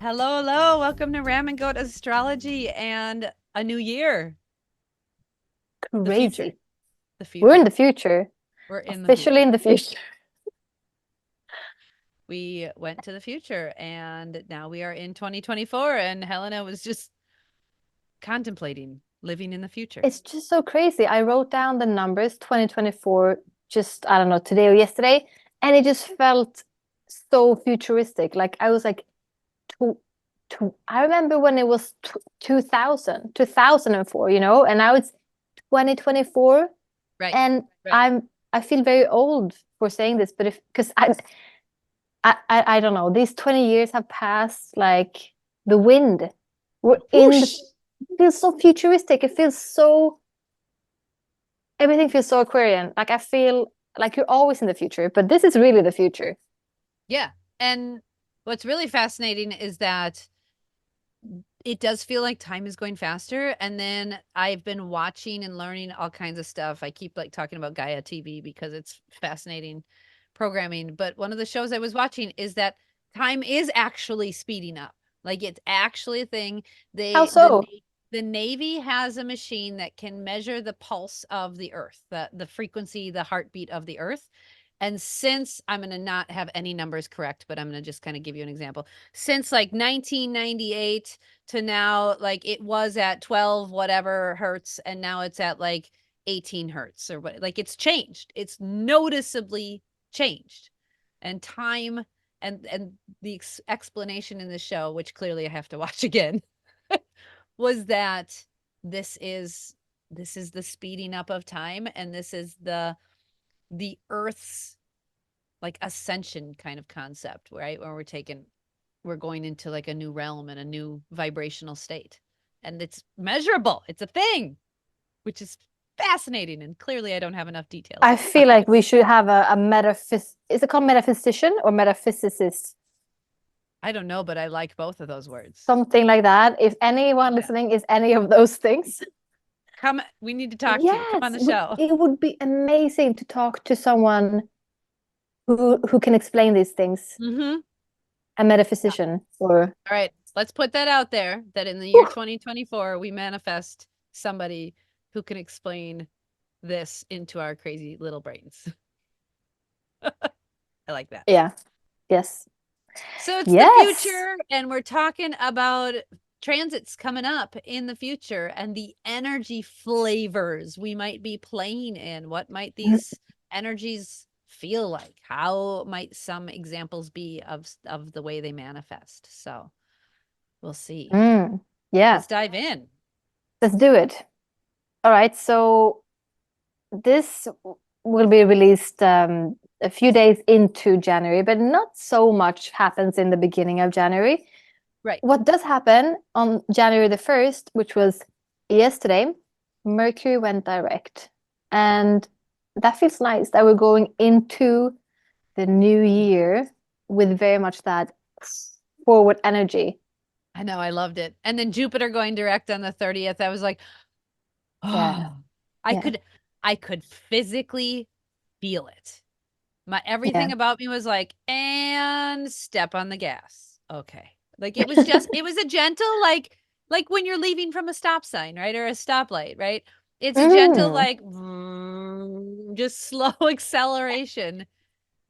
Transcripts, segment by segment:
Hello, hello. Welcome to Ram and Goat Astrology and a new year. The future. Crazy. The We're in future. the future. We're in the Officially in future. the future. We went to the future and now we are in 2024 and Helena was just contemplating living in the future. It's just so crazy. I wrote down the numbers 2024 just, I don't know, today or yesterday, and it just felt so futuristic. Like I was like, I remember when it was 2004, and now it's 2024, Right. and Right. I feel very old for saying this, but if because I don't know, these 20 years have passed like the wind. We're in the Whoosh. It feels so futuristic. It feels so everything feels so Aquarian. Like I feel like you're always in the future, but this is really the future. Yeah. And what's really fascinating is that it does feel like time is going faster. And then I've been watching and learning all kinds of stuff. I keep like talking about Gaia TV because it's fascinating programming. But one of the shows I was watching is that time is actually speeding up. Like it's actually a thing. How They so? the Navy has a machine that can measure the pulse of the Earth, the frequency, the heartbeat of the Earth. And since I'm going to not have any numbers correct, but I'm going to just kind of give you an example. Since like 1998 to now, like it was at 12 whatever hertz, and now it's at like 18 hertz or what. Like it's changed. It's noticeably changed. And time and the explanation in the show, which clearly I have to watch again, was that this is this is the speeding up of time, and this is the Earth's like ascension kind of concept, right? Where we're going into like a new realm and a new vibrational state. And it's measurable. It's a thing, which is fascinating. And clearly I don't have enough details. I feel like we should have a metaphys is it called metaphysician or metaphysicist? I don't know, but I like both of those words. Something like that. If anyone Yeah. listening is any of those things, Come, we need to talk to you. Come on yes, the show. it would be amazing to talk to someone who can explain these things. Mm-hmm. A metaphysician or All right. Let's put that out there that in the year Whew. 2024, we manifest somebody who can explain this into our crazy little brains. I like that. Yeah. Yes. So it's the Yes. future, and we're talking about transits coming up in the future and the energy flavors we might be playing in. What might these energies feel like? How might some examples be of the way they manifest? So we'll see. Yeah. Let's dive in. Let's do it. All right. So this will be released a few days into January, but not so much happens in the beginning of January. Right. What does happen on January the 1st, which was yesterday, Mercury went direct. And that feels nice that we're going into the new year with very much that forward energy. I know, I loved it. And then Jupiter going direct on the 30th. I was like, Yeah. oh, I Yeah. could I could physically feel it. My Yeah. everything about me was like, and step on the gas. Okay. Like it was just it was a gentle like when you're leaving from a stop sign, right? Or a stoplight, right? It's a gentle Mm. like just slow acceleration.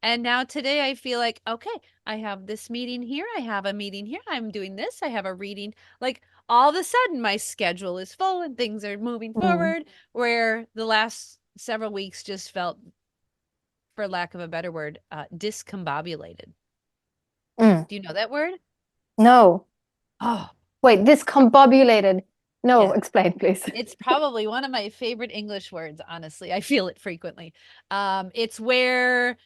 And now today I feel like, okay, I have this meeting here, I have a meeting here, I'm doing this, I have a reading. Like all of a sudden my schedule is full and things are moving Mm. forward, where the last several weeks just felt, for lack of a better word, discombobulated. Mm. Do you know that word? No. Oh, Wait, discombobulated. No, yeah. explain, please. It's probably one of my favorite English words, honestly. I feel it frequently. It's where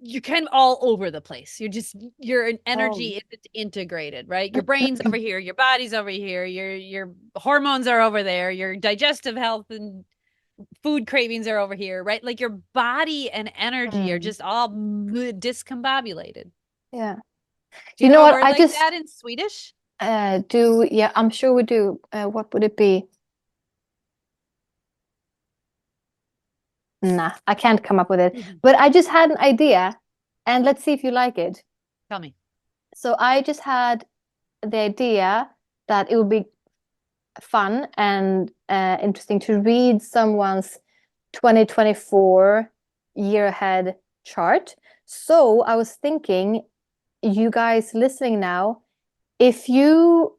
you're kind of all over the place. Your Oh. energy isn't integrated, right? Your brain's over here, your body's over here, your hormones are over there, your digestive health and food cravings are over here, right? Like your body and energy are Mm. just all discombobulated. Yeah. Do you You know know a what? word I like just that in Swedish? do, yeah, I'm sure we do. What would it be? Nah, I can't come up with it. Mhm. But I just had an idea, and let's see if you like it. Tell me. So I just had the idea that it would be fun and interesting to read someone's 2024 year ahead chart. So I was thinking, you guys listening now, if you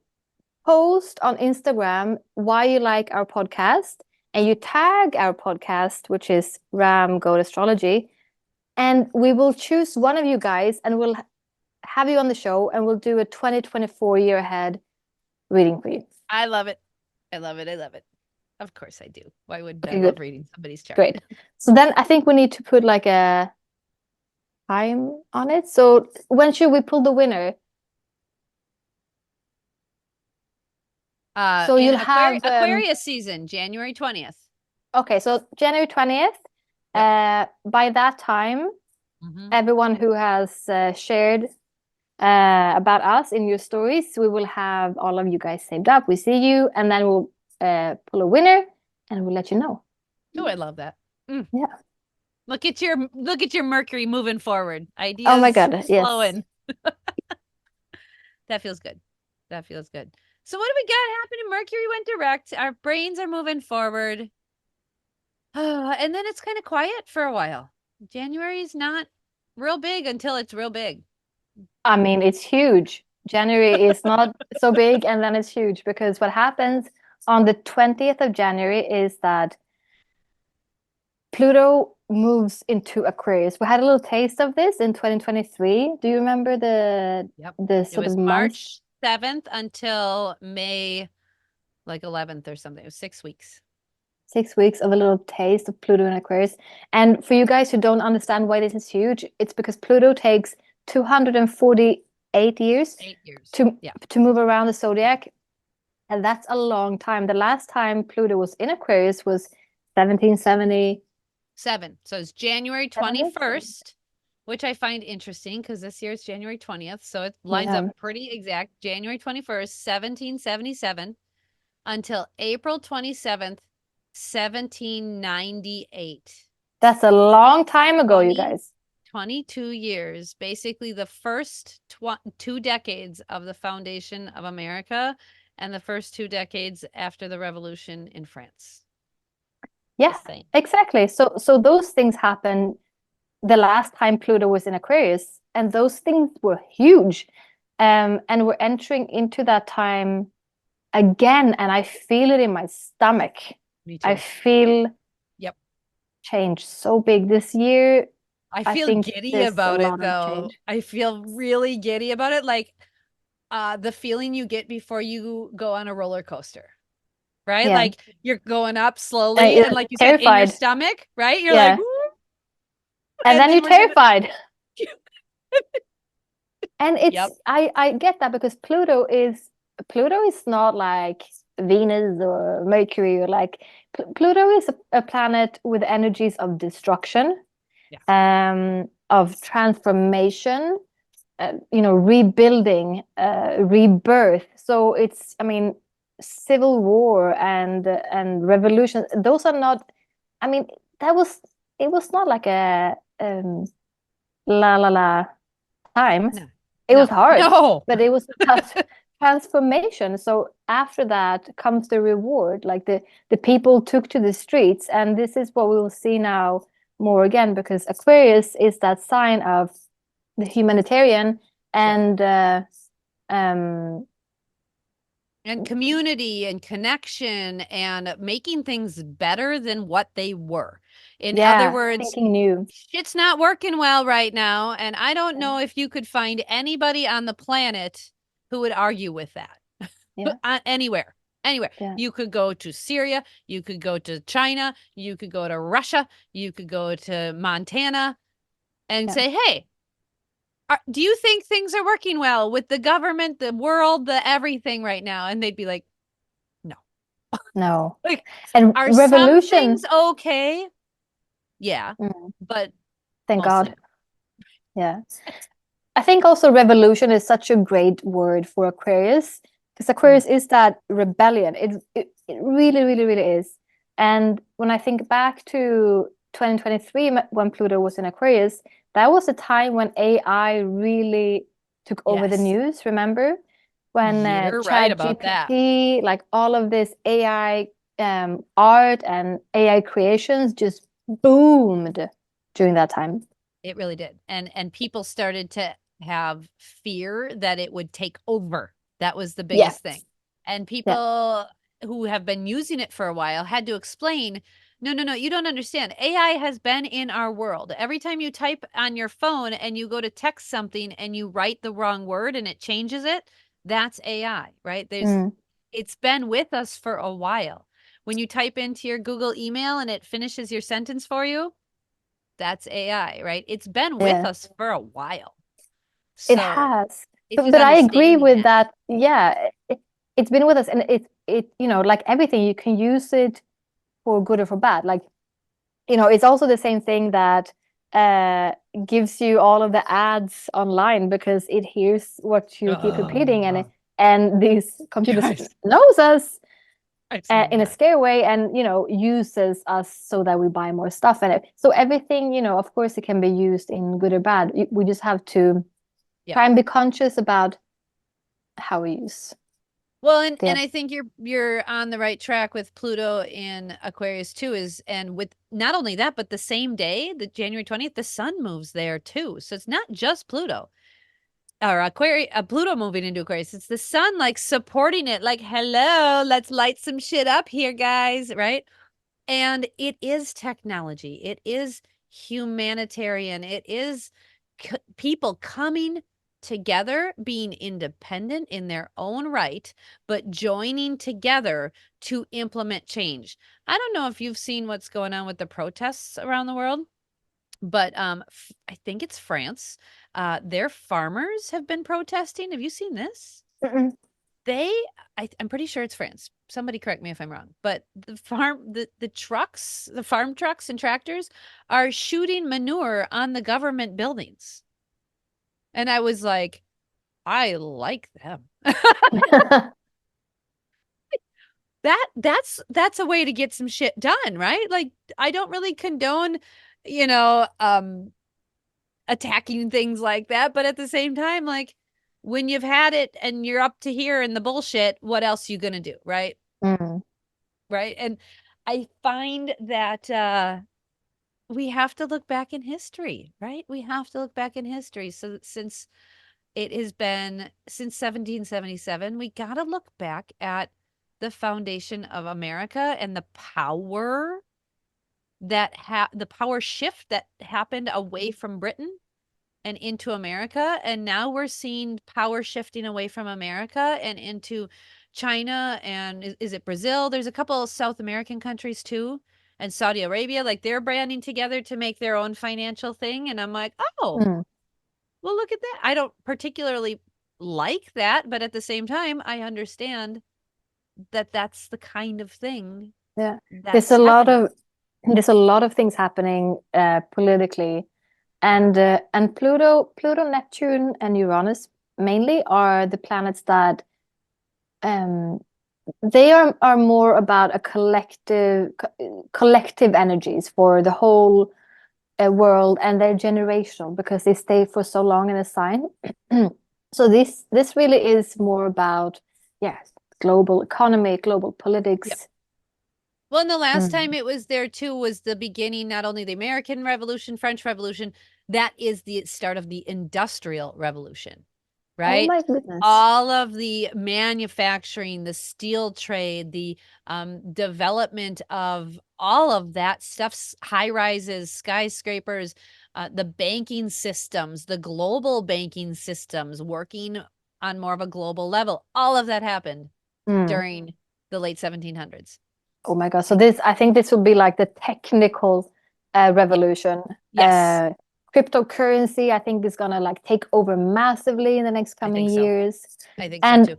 post on Instagram why you like our podcast and you tag our podcast, which is RamGoatAstrology, and we will choose one of you guys and we'll have you on the show and we'll do a 2024 year ahead reading for you. I love it. I love it. I love it. Of course I do. Why wouldn't I Okay, love good. reading somebody's chart? Great. So then I think we need to put like a time on it. So when should we pull the winner? So In you'll have Aquarius season, January 20th. okay, so January 20th. Yep. By that time, Mm-hmm. everyone who has shared about us in your stories, we will have all of you guys saved up. We see you, and then we'll pull a winner, and we'll let you know. Oh, I love that. Mm. Yeah. Look at your Mercury moving forward. Oh my Ideas God, yes. flowing. That feels good. That feels good. So what do we got happening? Mercury went direct. Our brains are moving forward. And then it's kind of quiet for a while. January is not real big until it's real big. I mean, it's huge. January is not so big, and then it's huge because what happens on the 20th of January is that Pluto moves into Aquarius. We had a little taste of this in 2023. Do you remember Yep. the It sort was of months? March 7th until May like 11th or something. It was 6 weeks. 6 weeks of a little taste of Pluto in Aquarius. And for you guys who don't understand why this is huge, it's because Pluto takes 248 years 8 years. to Yeah. move around the zodiac. And that's a long time. The last time Pluto was in Aquarius was 1770. 7. So it's January 21st, which I find interesting because this year is January 20th. So it lines up pretty exact. January 21st, 1777 until April 27th, 1798. That's a long time ago, you 20 guys. 22 years, basically the first 2 decades of the foundation of America and the first 2 decades after the revolution in France. Yeah, exactly. So those things happened the last time Pluto was in Aquarius, and those things were huge. And we're entering into that time again, and I feel it in my stomach. Me too. I feel change so big this year. I feel think giddy about it though. change. I feel really giddy about it. Like the feeling you get before you go on a roller coaster. Right? Yeah. Like you're going up slowly and like you said, in your stomach, right? You're like, woo! And then you're terrified. And it's I get that because Pluto is not like Venus or Mercury or like Pluto is a planet with energies of destruction, of transformation, rebuilding, rebirth. So it's, I mean, civil war and revolution. Those are not. I mean, it was not like a la la la time. No. It was hard, but it was tough transformation. So after that comes the reward. Like the people took to the streets, and this is what we will see now more again because Aquarius is that sign of the humanitarian and community and connection and making things better than what they were. In other words, thinking new. It's not working well right now. And I don't know if you could find anybody on the planet who would argue with that. Anywhere. Yeah. You could go to Syria. You could go to China. You could go to Russia. You could go to Montana and say, hey, do you think things are working well with the government, the world, the everything right now? And they'd be like, no. No. Like, and are revolution some things okay? Yeah. But thank God. Yeah. I think also revolution is such a great word for Aquarius because Aquarius is that rebellion. It really, really, really is. And when I think back to 2023 when Pluto was in Aquarius, that was a time when AI really took over the news, remember? when You're right Chat about that. GPT, like all of this AI art and AI creations just boomed during that time. It really did. And people started to have fear that it would take over. That was the Yeah, biggest thing. And yeah. people who have been using it for a while had to explain, no, no, no, you don't understand. AI has been in our world. Every time you type on your phone and you go to text something and you write the wrong word and it changes it, that's AI, right? Mm, It's been with us for a while. When you type into your Google email and it finishes your sentence for you, that's AI, right? It's been with yeah, us for a while. it So has. it's just But I agree understanding with that. that. Yeah, it's been with us, and like everything, you can use it for good or for bad. Like, it's also the same thing that uh gives you all of the ads online because it hears what you keep repeating, Uh, and these computers guys, knows us it's in a nuts. scary way, and uses us so that we buy more stuff. And so everything, of course, it can be used in good or bad. We just have to Yep. try and be conscious about how we use Well, and the. I think you're on the right track with Pluto in Aquarius too, and with not only that, but the same day, the January 20th, the sun moves there too. So it's not just Pluto or Pluto moving into Aquarius. It's the sun like supporting it, like, hello, let's light some shit up here, guys, right? And it is technology. It is humanitarian. It is people coming together, being independent in their own right, but joining together to implement change. I don't know if you've seen what's going on with the protests around the world, but I think it's France. Their farmers have been protesting. Have you seen this? Mm-mm. They I'm pretty sure it's France. Somebody correct me if I'm wrong. But the trucks, the farm trucks and tractors are shooting manure on the government buildings. And I was like, I like them. That's a way to get some shit done, right? Like I don't really condone, you know, attacking things like that, but at the same time like when you've had it and you're up to here in the bullshit, what else you going to do, right? Mm, Right. And I find that we have to look back in history, right? We have to look back in history. So since it has been since 1777, we got to look back at the foundation of America and the power the power shift that happened away from Britain and into America. And now we're seeing power shifting away from America and into China. And is it Brazil? There's a couple of South American countries too. And Saudi Arabia, like they're branding together to make their own financial thing. And I'm like, oh, mm, well, look at that. I don't particularly like that. But at the same time, I understand that that's the kind of thing yeah, there's that's a lot happening. of there's a lot of things happening politically, and Pluto, Neptune, and Uranus mainly are the planets that um they are more about a collective energies for the whole world, and they're generational because they stay for so long in a sign. So this really is more about, yes, global economy, global Yep. politics. Well, and the last Mm. time it was there too was the beginning, not only the American Revolution, French Revolution, that is the start of the Industrial Revolution, Oh right? my goodness. All of the manufacturing, the steel trade, the development of all of that stuff, high rises, skyscrapers, the banking systems, the global banking systems working on more of a global level. All of that happened Mm. during the late 1700s. Oh my God. So this, I think this will be like the technical Yeah. revolution. Yes, Cryptocurrency, I think, is gonna like take over massively in the next I coming think so. years. I think so And too.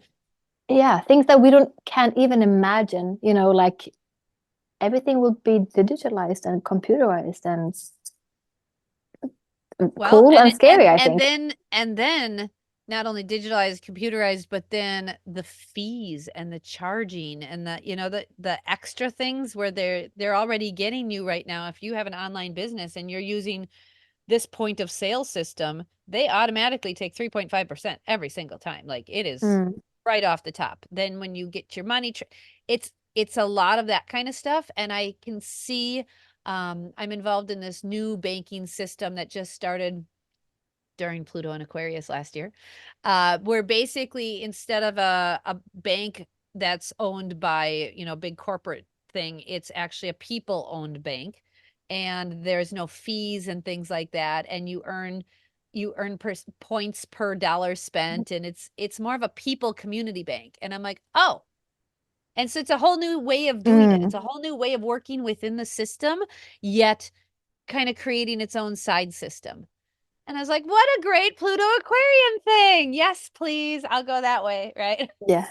yeah, things that we don't can't even imagine, like everything will be digitalized and computerized and Well, cool and and scary, I think. not only digitalized, computerized, but then the fees and the charging and the extra things where they're already getting you right now. If you have an online business and you're using this point of sale system, they automatically take 3.5% every single time. Like it is Mm. right off the top. Then when you get your money, it's a lot of that kind of stuff. And I can see I'm involved in this new banking system that just started during Pluto and Aquarius last year, where basically instead of a bank that's owned by, big corporate thing, it's actually a people owned bank. And there's no fees and things like that. And you earn points per dollar spent, and it's more of a people community bank. And I'm like, oh, and so it's a whole new way of doing it. Mm, It's a whole new way of working within the system, yet kind of creating its own side system. And I was like, what a great Pluto Aquarian thing. Yes, please. I'll go that way. Right. yeah.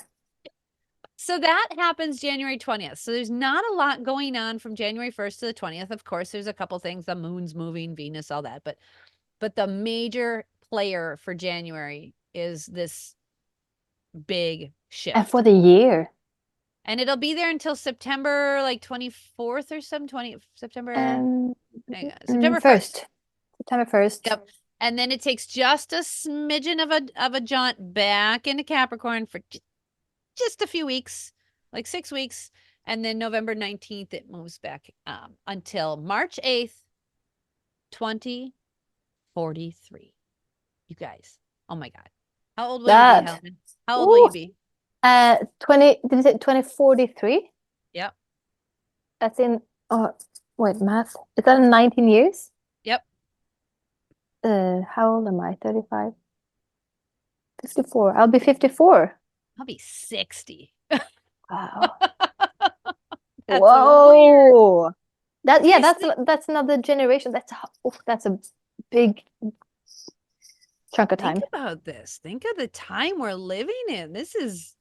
So that happens January 20th. So there's not a lot going on from January 1st to the 20th. Of course, there's a couple things, the moon's moving, Venus, all that. But the major player for January is this big And for shift. the year. And it'll be there until September like 24th or some 20 September Um, September 1st. first, September 1st. Yep. And then it takes just a smidgen of a jaunt back into Capricorn for just a few weeks, like 6 weeks. And then November 19th, it moves back until March 8th, 2043. You guys. Oh my God. How old will you be, That. Helen? How old will Ooh, you be? 20, did you say 2043? Yep. That's in, oh, wait, math. Is that in 19 years? Yep. How old am I? 35? 54. I'll be 54. I'll be 60. Wow. That's weird. Whoa. Yeah, Guys, that's another generation. That's a big chunk of think time. about this. Think of the time we're living in. This is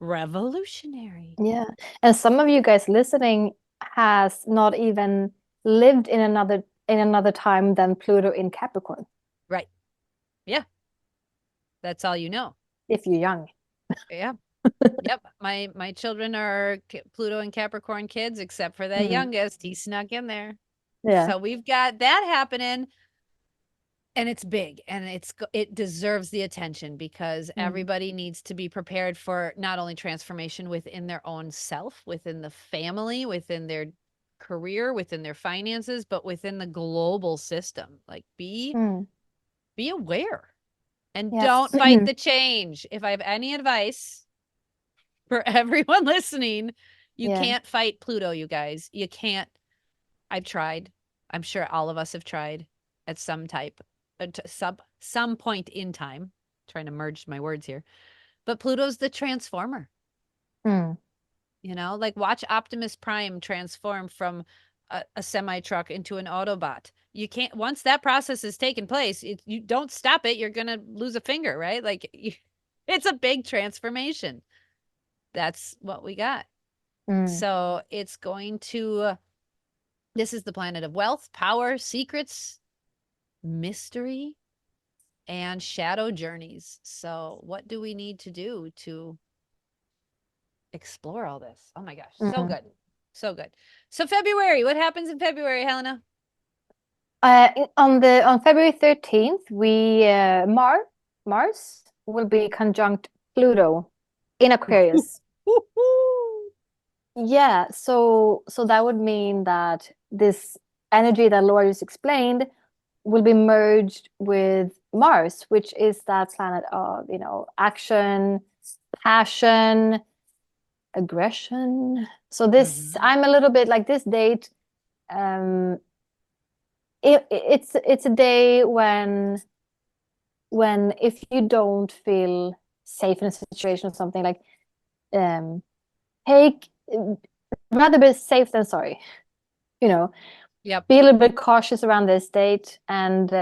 revolutionary. Yeah. And some of you guys listening has not even lived in another time than Pluto in Capricorn, Right. Yeah. That's all you know. if you're young. Yeah. Yep. My children are Pluto and Capricorn kids, except for that Mm. youngest. He snuck in there. Yeah. So we've got that happening, and it's big, and it deserves the attention because Mm. everybody needs to be prepared for not only transformation within their own self, within the family, within their career, within their finances, but within the global system. Like Mm. be aware and Yeah. don't fight the change. If I have any advice for everyone listening, you Yeah. can't fight Pluto, you guys. You can't. I've tried. I'm sure all of us have tried at some point in time. I'm trying to merge my words here. But Pluto's the transformer. Mm. Like watch Optimus Prime transform from a semi truck into an Autobot. You can't, once that process has taken place, you don't stop it, you're gonna lose a finger, right? It's a big transformation. That's what we got. Mm. So it's going to, this is the planet of wealth, power, secrets, mystery, and shadow journeys. So what do we need to do to explore all this? Oh my gosh, so Mm. good. So good. So February, what happens in February, Helena? On February 13th, we Mars will be conjunct Pluto in Aquarius. Yeah, so that would mean that this energy that Laura just explained will be merged with Mars, which is that planet of, action, passion, aggression. So this, Mhm. I'm a little bit like this date. Um, it's a day when if you don't feel safe in a situation or something like um take rather be safe than sorry. You know, Yep. be a little bit cautious around this date, and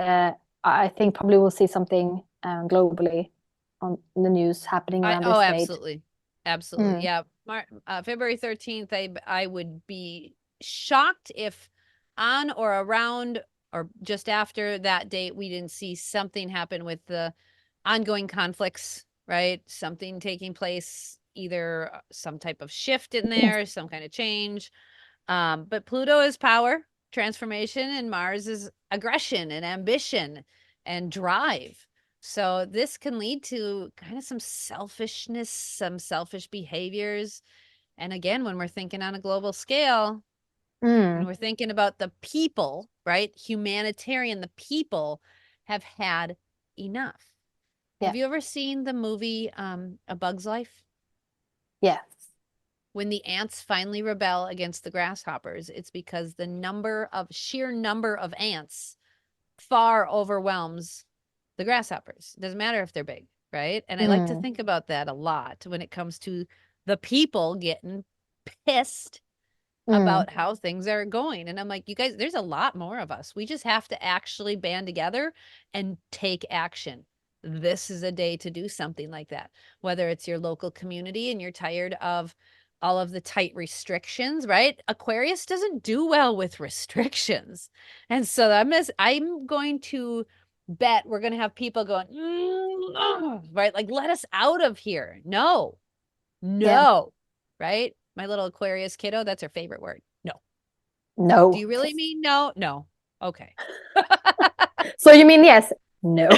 I think probably we'll see something globally on the news happening around Oh, this date. absolutely. Absolutely. Mm. Yeah. February 13th, I would be shocked if on or around or just after that date we didn't see something happen with the ongoing conflicts, right? Something taking place, either some type of shift in there, some kind of change. But Pluto is power, transformation, and Mars is aggression and ambition and drive. So this can lead to kind of some selfishness, some selfish behaviors. And again, when we're thinking on a global scale, when Mm. we're thinking about the people, right? Humanitarian, the people have had enough. Yeah. Have you ever seen the movie A Bug's Life? Yeah. When the ants finally rebel against the grasshoppers, it's because the sheer number of ants far overwhelms the grasshoppers. It doesn't matter if they're big, right? And I like to Mm. think about that a lot when it comes to the people getting pissed Mm. about how things are going. And I'm like, you guys, there's a lot more of us. We just have to actually band together and take action. This is a day to do something like that. Whether it's your local community and you're tired of all of the tight restrictions, right? Aquarius doesn't do well with restrictions. And so I'm going to bet we're going to have people going, right? Like, let us out of here. No, Yeah. no, right? My little Aquarius kiddo, that's her favorite word. No. Do No. you really mean no? No. Okay. So you mean yes? No.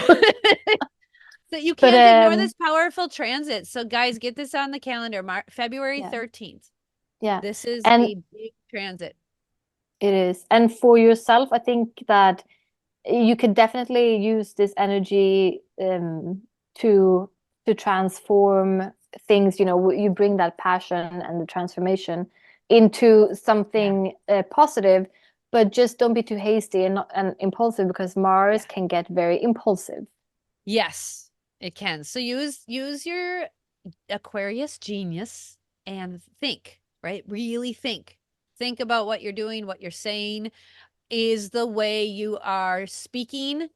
So you But can't ignore this powerful transit. So guys, get this on the calendar. February yeah. 13th. Yeah. This is And a big transit. it is. And for yourself, I think that you could definitely use this energy to transform things. You bring that passion and the transformation into Yeah. something positive, but just don't be too hasty and impulsive, because Mars Yeah. can get very impulsive. Yes, it can. So use your Aquarius genius and think, right? Really think. Think about what you're doing, what you're saying. Is the way you are speaking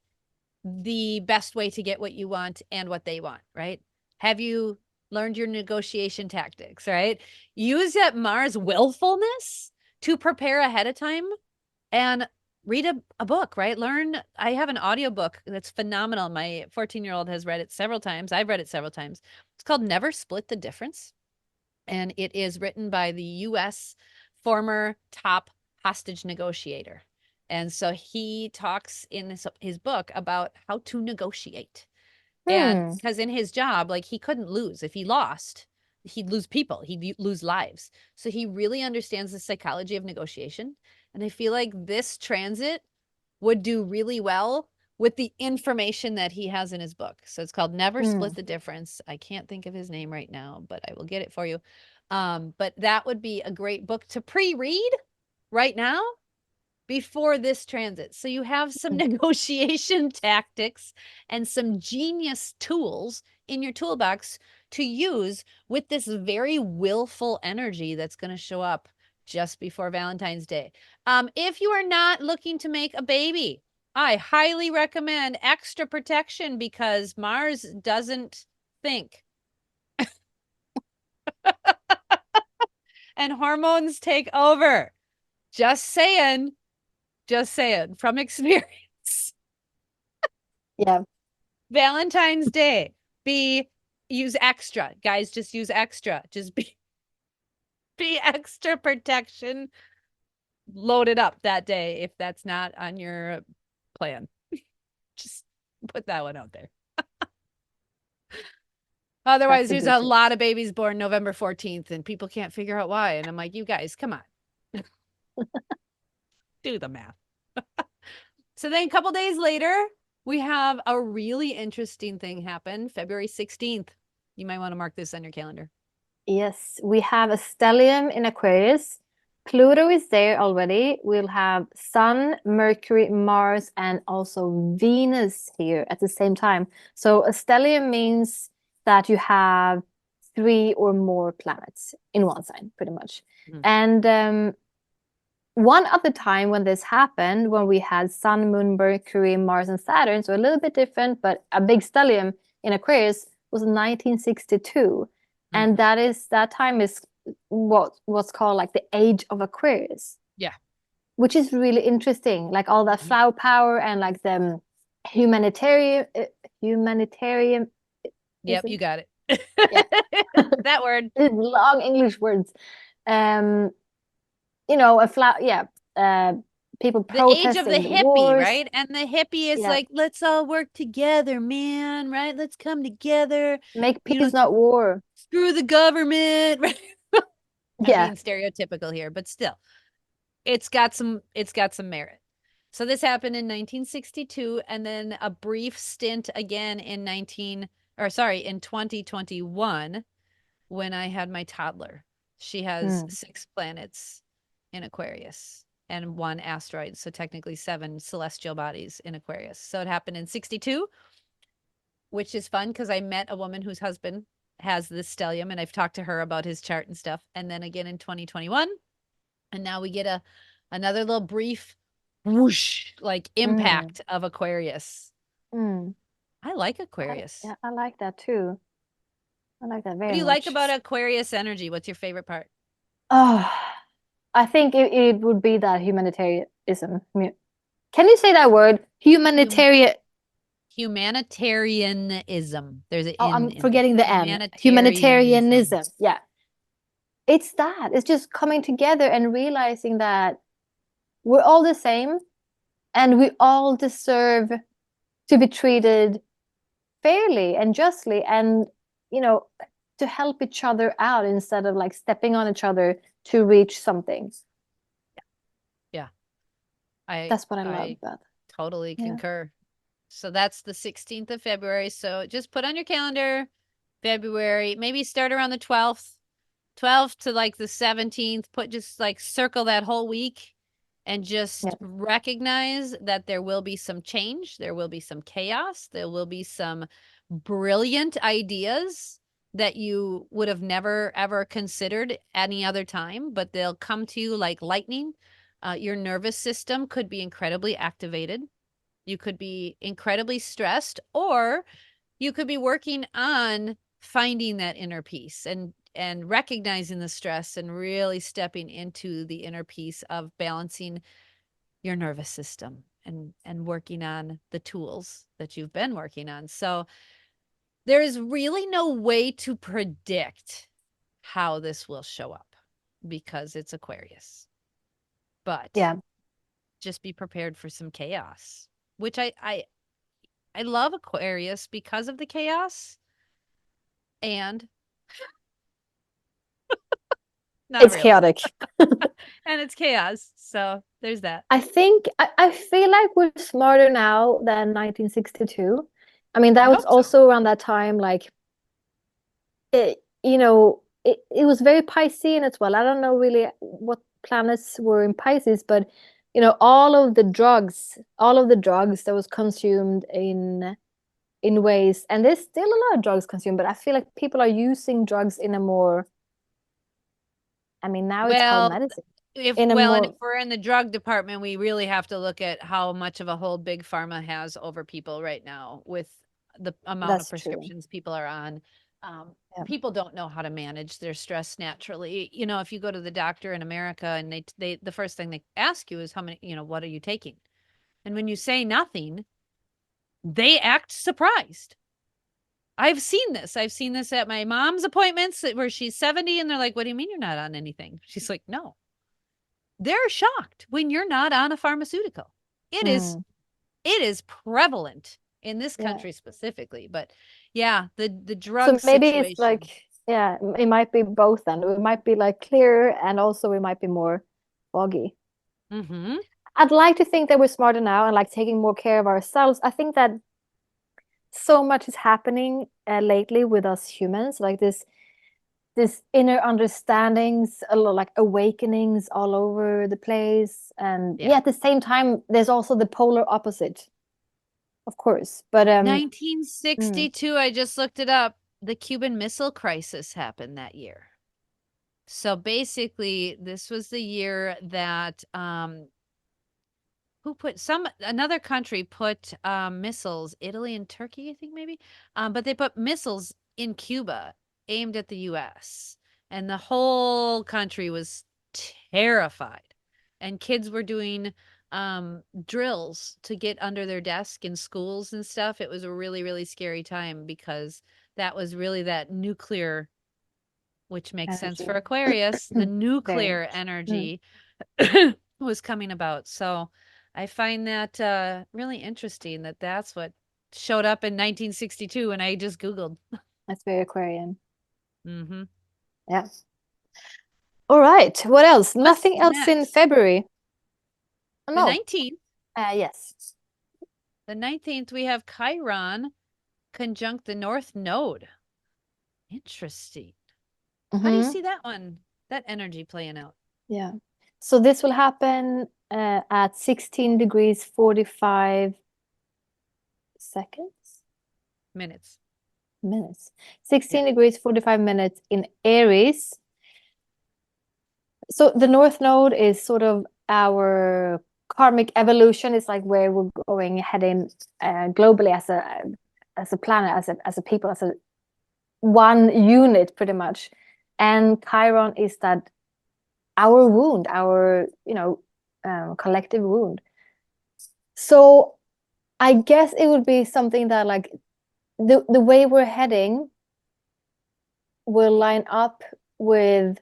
the best way to get what you want and what they want, right? Have you learned your negotiation tactics, right? Use that Mars willfulness to prepare ahead of time and read a book, right? I have an audiobook that's phenomenal. My 14-year-old has read it several times. I've read it several times. It's called Never Split the Difference. And it is written by the US former top hostage negotiator. And so he talks in his book about how to negotiate. And Hmm. because in his job, like he couldn't lose. If he lost, he'd lose people, he'd lose lives. So he really understands the psychology of negotiation. And I feel like this transit would do really well with the information that he has in his book. So it's called Never Split Hmm. the Difference. I can't think of his name right now, but I will get it for you. But that would be a great book to pre-read right now before this transit. So you have some negotiation tactics and some genius tools in your toolbox to use with this very willful energy that's going to show up just before Valentine's Day. If you are not looking to make a baby, I highly recommend extra protection because Mars doesn't think and hormones take over. Just saying, from experience. Yeah. Valentine's Day, be use extra. Guys, just use extra. Just be extra protection loaded up that day if that's not on your plan. Just put that one out there. Otherwise, That's a there's good a tip. lot of babies born November 14th and people can't figure out why. And I'm like, you guys, come on, do the math. So then a couple days later, we have a really interesting thing happen February 16th. You might want to mark this on your calendar. Yes, we have a stellium in Aquarius. Pluto is there already. We'll have Sun, Mercury, Mars, and also Venus here at the same time. So a stellium means that you have three or more planets in one sign, pretty much. Mm. And one other time when this happened, when we had Sun, Moon, Mercury, Mars, and Saturn, so a little bit different, but a big stellium in Aquarius was 1962. And Mm-hmm. that time is what's called like the age of Aquarius, Yeah. which is really interesting. Like all that Mhm. flower power and like the humanitarian humanitarian is Yep, it? you got it. Yeah. That word. It's long English words. Um, a flower, yeah. people The age of the protesting the hippie, wars. right? And the hippie is Yeah, like, let's all work together, man, right? Let's come together. make You know, peace, not war. screw the government, right? I'm Yeah. being stereotypical here, but still, it's got some merit. So this happened in 1962 and then a brief stint again in 2021 when I had my toddler. She has Mm. 6 planets in Aquarius and 1 asteroid, so technically 7 celestial bodies in Aquarius. So it happened in 62, which is fun because I met a woman whose husband has this stellium and I've talked to her about his chart and stuff. And then again in 2021, and now we get another little brief whoosh like Mm. impact of Aquarius. Mm. I like Yeah, Aquarius. I like that too. I like that What very do you like much. about Aquarius energy? What's your favorite part? Oh, I think it would be that humanitarianism. Can you say that word? Hum- Humanitarian. Humanitarianism. There's an Oh, in I'm in there. forgetting the N. Humanitarianism. Humanitarianism. Yeah. It's that. It's just coming together and realizing that we're all the same and we all deserve to be treated fairly and justly and, you know, to help each other out instead of like stepping on each other to reach something. Yeah, I That's what I love I about it. totally Yeah. concur. So that's the 16th of February. So just put on your calendar February, maybe start around the 12th to like the 17th, put just like circle that whole week and Yeah. just recognize that there will be some change, there will be some chaos, there will be some brilliant ideas that you would have never ever considered any other time, but they'll come to you like lightning. Your nervous system could be incredibly activated. You could be incredibly stressed, or you could be working on finding that inner peace and recognizing the stress and really stepping into the inner peace of balancing your nervous system and working on the tools that you've been working on. So there is really no way to predict how this will show up because it's Aquarius. But Yeah. just be prepared for some chaos, which I love Aquarius because of the chaos and not It's really. chaotic. And it's chaos. So there's that. I think I feel like we're smarter now than 1962. I mean, I that was hope so. also around that time, like it was very Piscean as well. I don't know really what planets were in Pisces, but all of the drugs that was consumed in ways, and there's still a lot of drugs consumed, but I feel like people are using drugs in a more, I mean, now it's called Well, medicine, if in a well, and if more, we're in the drug department, we really have to look at how much of a hold big pharma has over people right now with the amount of that's true. prescriptions people are on. Um, Yeah. People don't know how to manage their stress naturally. You know, if you go to the doctor in America and they the first thing they ask you is how many, what are you taking? And when you say nothing, they act surprised. I've seen this. I've seen this at my mom's appointments where she's 70 and they're like, "What do you mean you're not on anything?" She's like, "No." They're shocked when you're not on a pharmaceutical. It is Mm, it is prevalent in this yeah. country specifically, but yeah, the drug So maybe it's situation. like, yeah, it might be both then. It might be like clearer and also it might be more foggy. Mhm. I'd like to think that we're smarter now and like taking more care of ourselves. I think that so much is happening lately with us humans, like this inner understandings, a lot like awakenings all over the place. And Yeah. yeah, at the same time, there's also the polar opposite, of course. But mm, 1962, I just looked it up. The Cuban Missile Crisis happened that year. So basically, this was the year that who put some another country put missiles, Italy and Turkey, I think maybe, but they put missiles in Cuba aimed at the US, and the whole country was terrified, and kids were doing drills to get under their desk in schools and stuff. It was a really really scary time because that was really that nuclear, which makes sense for energy. Aquarius, the Very nuclear much. Mm. energy was coming about. So I find that really interesting that that's what showed up in 1962 and I just Googled. That's very Aquarian. Mm-hmm. Yeah. All right. What else? What's Nothing else in next? February. Oh, The no. 19th. Yes. The 19th, we have Chiron conjunct the North Node. Interesting. How do you Mm-hmm. see that one? That energy playing out? Yeah. So this will happen at 16 degrees 45 seconds, Minutes. minutes. Yeah. 16 degrees 45 minutes in Aries. So the North Node is sort of our karmic evolution. It's like where we're going, heading globally as a planet, as a people, as a one unit, pretty much. And Chiron is that our wound, our collective wound. So I guess it would be something that like the way we're heading will line up with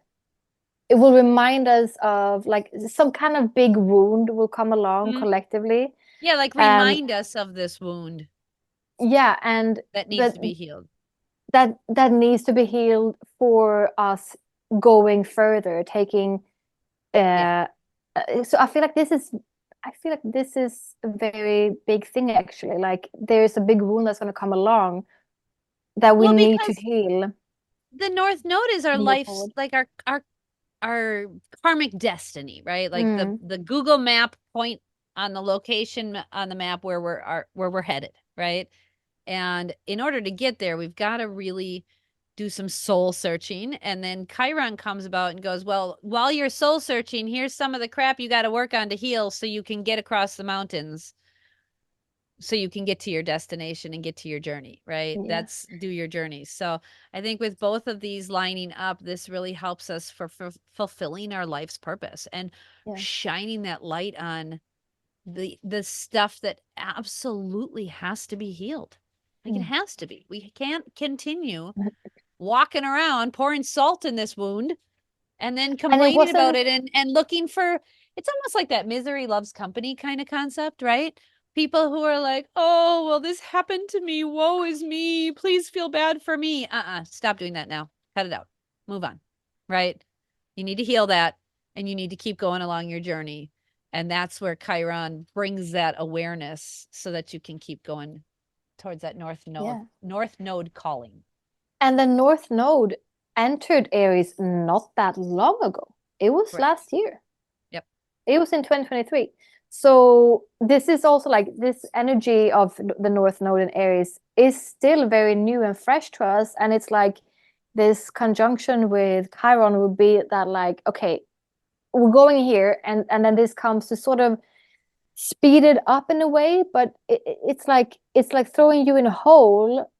it will remind us of like some kind of big wound will come along Mm. collectively. Yeah, like Um remind us of this wound yeah, and that needs that to be healed. that needs to be healed for us going further, taking Yeah. so I feel like this is a very big thing actually. Like there's a big wound that's going to come along that we Well, need to because heal the North Node is our to move life's forward. like our karmic destiny, right? Like Mm, the Google map point on the location on the map where we're headed, right? And in order to get there, we've got to really do some soul searching. And then Chiron comes about and goes, well, while you're soul searching, here's some of the crap you got to work on to heal so you can get across the mountains, so you can get to your destination and get to your journey, right? yeah, That's do your journey. So I think with both of these lining up, this really helps us for fulfilling our life's purpose and yeah. shining that light on the stuff that absolutely has to be healed. Like it Mm. has to be. We can't continue walking around pouring salt in this wound and then And it complaining about wasn't. it and looking for it's almost like that misery loves company kind of concept, right? People who are like, oh, well, this happened to me. Woe is me. Please feel bad for me. Stop doing that now. Cut it out. Move on. Right? You need to heal that and you need to keep going along your journey. And that's where Chiron brings that awareness so that you can keep going towards that Yeah. north node calling. And the North Node entered Aries not that long ago. It was Correct. last year. Yep. It was in 2023. So this is also like this energy of the North Node in Aries is still very new and fresh to us. And it's like this conjunction with Chiron would be that like, okay, we're going here, and then this comes to sort of speed it up in a way, but it's like throwing you in a hole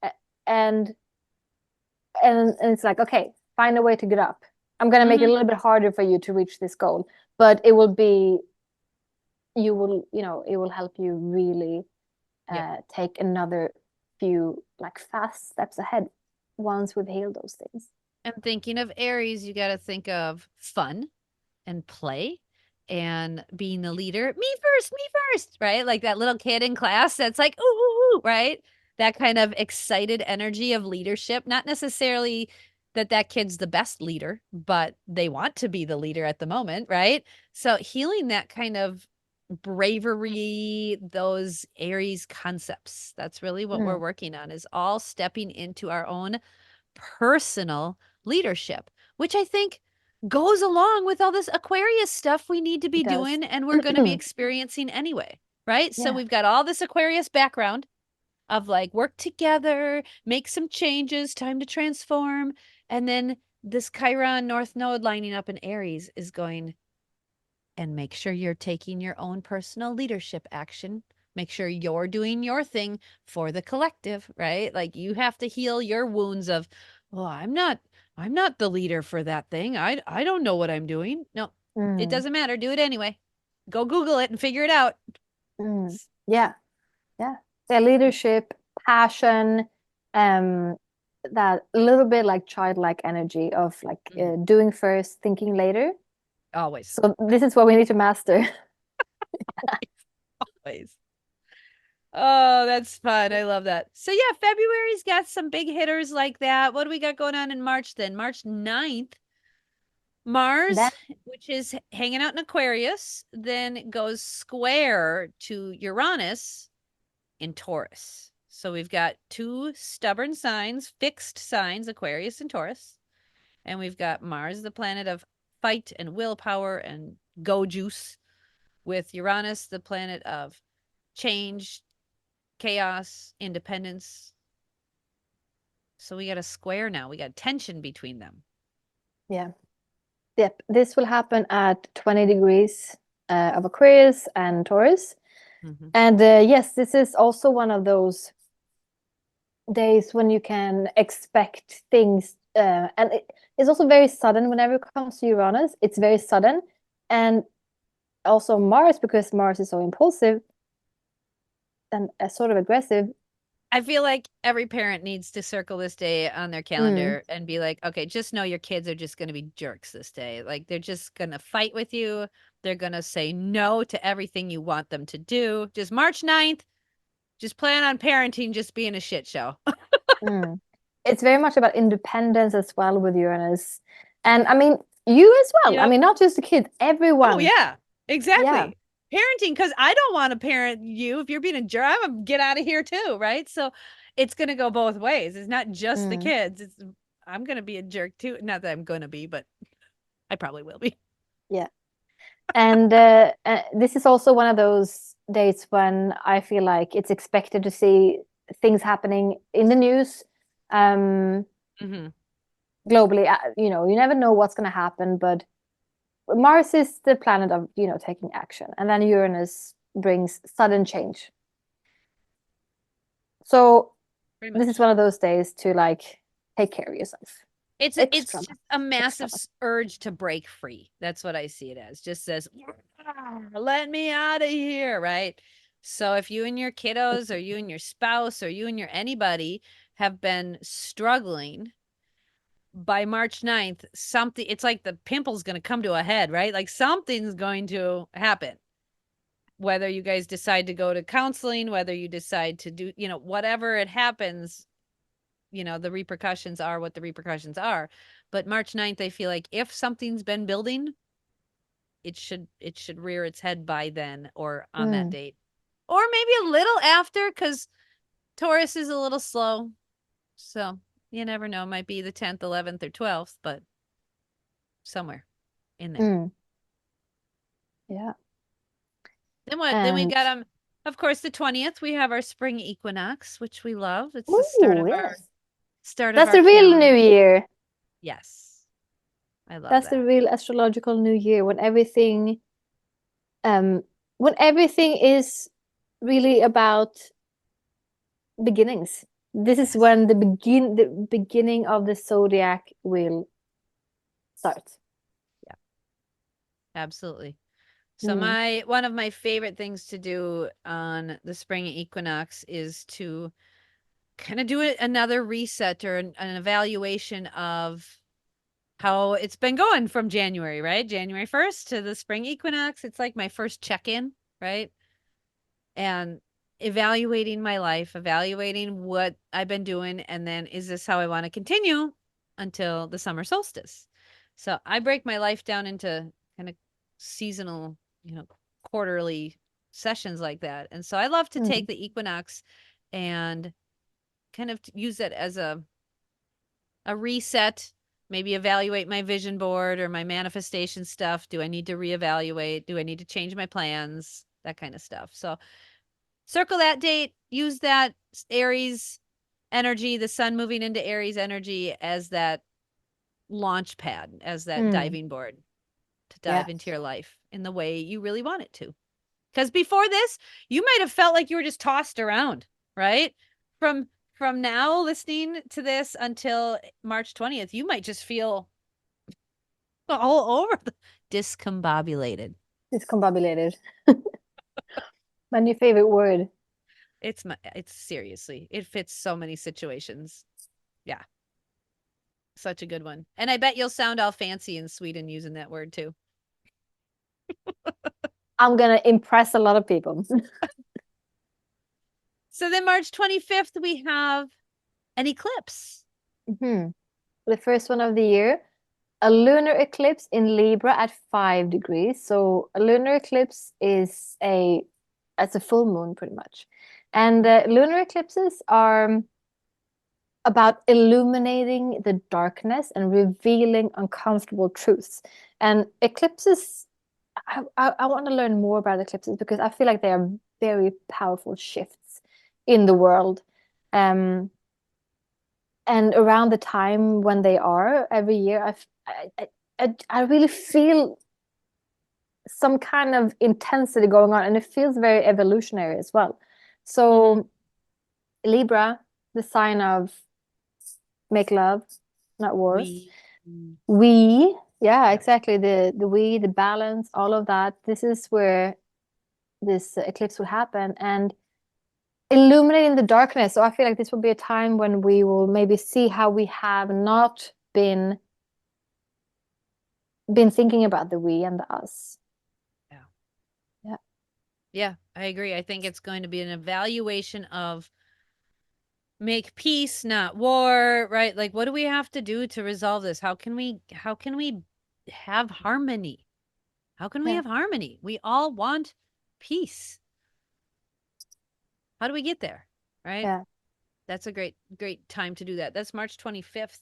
and and it's like, okay, find a way to get up. I'm gonna make it a Mm-hmm. little bit harder for you to reach this goal, but it will be you will, it will help you really Yep. take another few like fast steps ahead once we've healed those things. And thinking of Aries, you got to think of fun and play and being the leader. Me first, right? Like that little kid in class that's like, ooh, ooh, ooh, right? That kind of excited energy of leadership. Not necessarily that that kid's the best leader, but they want to be the leader at the moment, right? So healing that kind of bravery, those Aries concepts. That's really what we're Mm, working on is all stepping into our own personal leadership, which I think goes along with all this Aquarius stuff we need to it be does. doing and we're going to be experiencing anyway, right? So Yeah. we've got all this Aquarius background of like work together, make some changes, time to transform. And then this Chiron North Node lining up in Aries is going, and make sure you're taking your own personal leadership action. Make sure you're doing your thing for the collective, right? Like you have to heal your wounds of, oh, I'm not the leader for that thing. I don't know what I'm doing. No, it Mm, doesn't matter. Do it anyway. Go Google it and figure it out. mm. Yeah. Yeah. Yeah, leadership, passion, um, that little bit like childlike energy of like Mhm. doing first, thinking later. Always. So this is what we need to master. Always. Oh, that's fun. I love that. So yeah, February's got some big hitters like that. What do we got going on in March then? March 9th, Then, Mars, which is hanging out in Aquarius, then goes square to Uranus in Taurus. So we've got two stubborn signs, fixed signs, Aquarius and Taurus. And we've got Mars, the planet of fight and willpower and go juice, with Uranus, the planet of change, chaos, independence. So we got a square now. We got tension between them. yeah. Yep. This will happen at 20 degrees of Aquarius and Taurus. Mm-hmm. And yes, this is also one of those days when you can expect things. And it's also very sudden whenever it comes to Uranus. It's very sudden. And also Mars, because Mars is so impulsive and sort of aggressive. I feel like every parent needs to circle this day on their Mm, calendar and be like, okay, just know your kids are just going to be jerks this day. Like they're just going to fight with you. They're going to say no to everything you want them to do. Just March 9th, just plan on parenting just being a shit show. mm. It's very much about independence as well with Uranus. And I mean, you as well. I Yep. mean, not just the kids, Oh, everyone. yeah, Yeah. exactly. Parenting, because I don't want to parent you. If you're being a jerk, I'm gonna get out of here too, right? So it's gonna go both ways. It's not just the Mm, kids. It's I'm gonna be a jerk too. Not that I'm gonna be, but I probably will be. yeah. And this is also one of those days when I feel like it's expected to see things happening in the news, um, Hmm. globally. You never know what's going to happen, but Mars is the planet of, taking action, and then Uranus brings sudden change. So Pretty this is much. one of those days to like take care of yourself. It's Extra just much, a extra massive much. urge to break free. That's what I see it as. Just says, "Ah, let me out of here," right? So if you and your kiddos, or you and your spouse, or you and your anybody have been struggling by March 9th, something, it's like the pimple's going to come to a head, right? Like something's going to happen. Whether you guys decide to go to counseling, whether you decide to do, whatever it happens, the repercussions are what the repercussions are. But March 9th, I feel like if something's been building, it should rear its head by then or on that Mm, date. Or maybe a little after, because Taurus is a little slow. So you never know. It might be the 10th, 11th, or 12th, but somewhere in there. mm, yeah. Then what? Then we And got of course, the 20th. We have our spring equinox, which we love. It's the start ooh, of our yes. start of That's our the real new calendar. year. Yes, I love That's the that. real astrological new year um when everything is really about beginnings. This is Yes. when the beginning of the zodiac will start. Yeah, absolutely. So Mm, my one of my favorite things to do on the spring equinox is to kind of do another reset, or an evaluation of how it's been going from January, right? January 1st to the spring equinox. It's like my first check-in, right? And evaluating my life, evaluating what I've been doing, and then is this how I want to continue until the summer solstice? So I break my life down into kind of seasonal, quarterly sessions like that. And so I love to take mm, the equinox and kind of use it as a reset, maybe evaluate my vision board or my manifestation stuff. Do I need to reevaluate? Do I need to change my plans? That kind of stuff. So circle that date, use that Aries energy, the sun moving into Aries energy, as that launch pad, as that mm. diving board to Yeah, dive into your life in the way you really want it to. Because before this, you might have felt like you were just tossed around, right? From now listening to this until March 20th, you might just feel all over the discombobulated. discombobulated. My new favorite word. It's seriously, it fits so many situations. Yeah, such a good one. And I bet you'll sound all fancy in Sweden using that word too. I'm gonna impress a lot of people. So then March 25th, we have an eclipse. Mhm. The first one of the year, a lunar eclipse in Libra at 5 degrees. So a lunar eclipse is a full moon pretty much. And lunar eclipses are about illuminating the darkness and revealing uncomfortable truths. And eclipses, I want to learn more about eclipses because I feel like they are very powerful shifts in the world. Um, and around the time when they are every year, I really feel some kind of intensity going on, and it feels very evolutionary as well. Mm-hmm. So Libra, the sign of make love, not wars. We, mm, We, yeah, yep. exactly. The we, the balance, all of that. This is where this eclipse will happen and illuminating the darkness. So I feel like this will be a time when we will maybe see how we have not been thinking about the we and the us. Yeah. Yeah. Yeah, I agree. I think it's going to be an evaluation of make peace, not war, right? Like what do we have to do to resolve this? How can we have harmony? How can we Yeah. have harmony? We all want peace. How do we get there? Right? Yeah. That's a great time to do that. That's March 25th.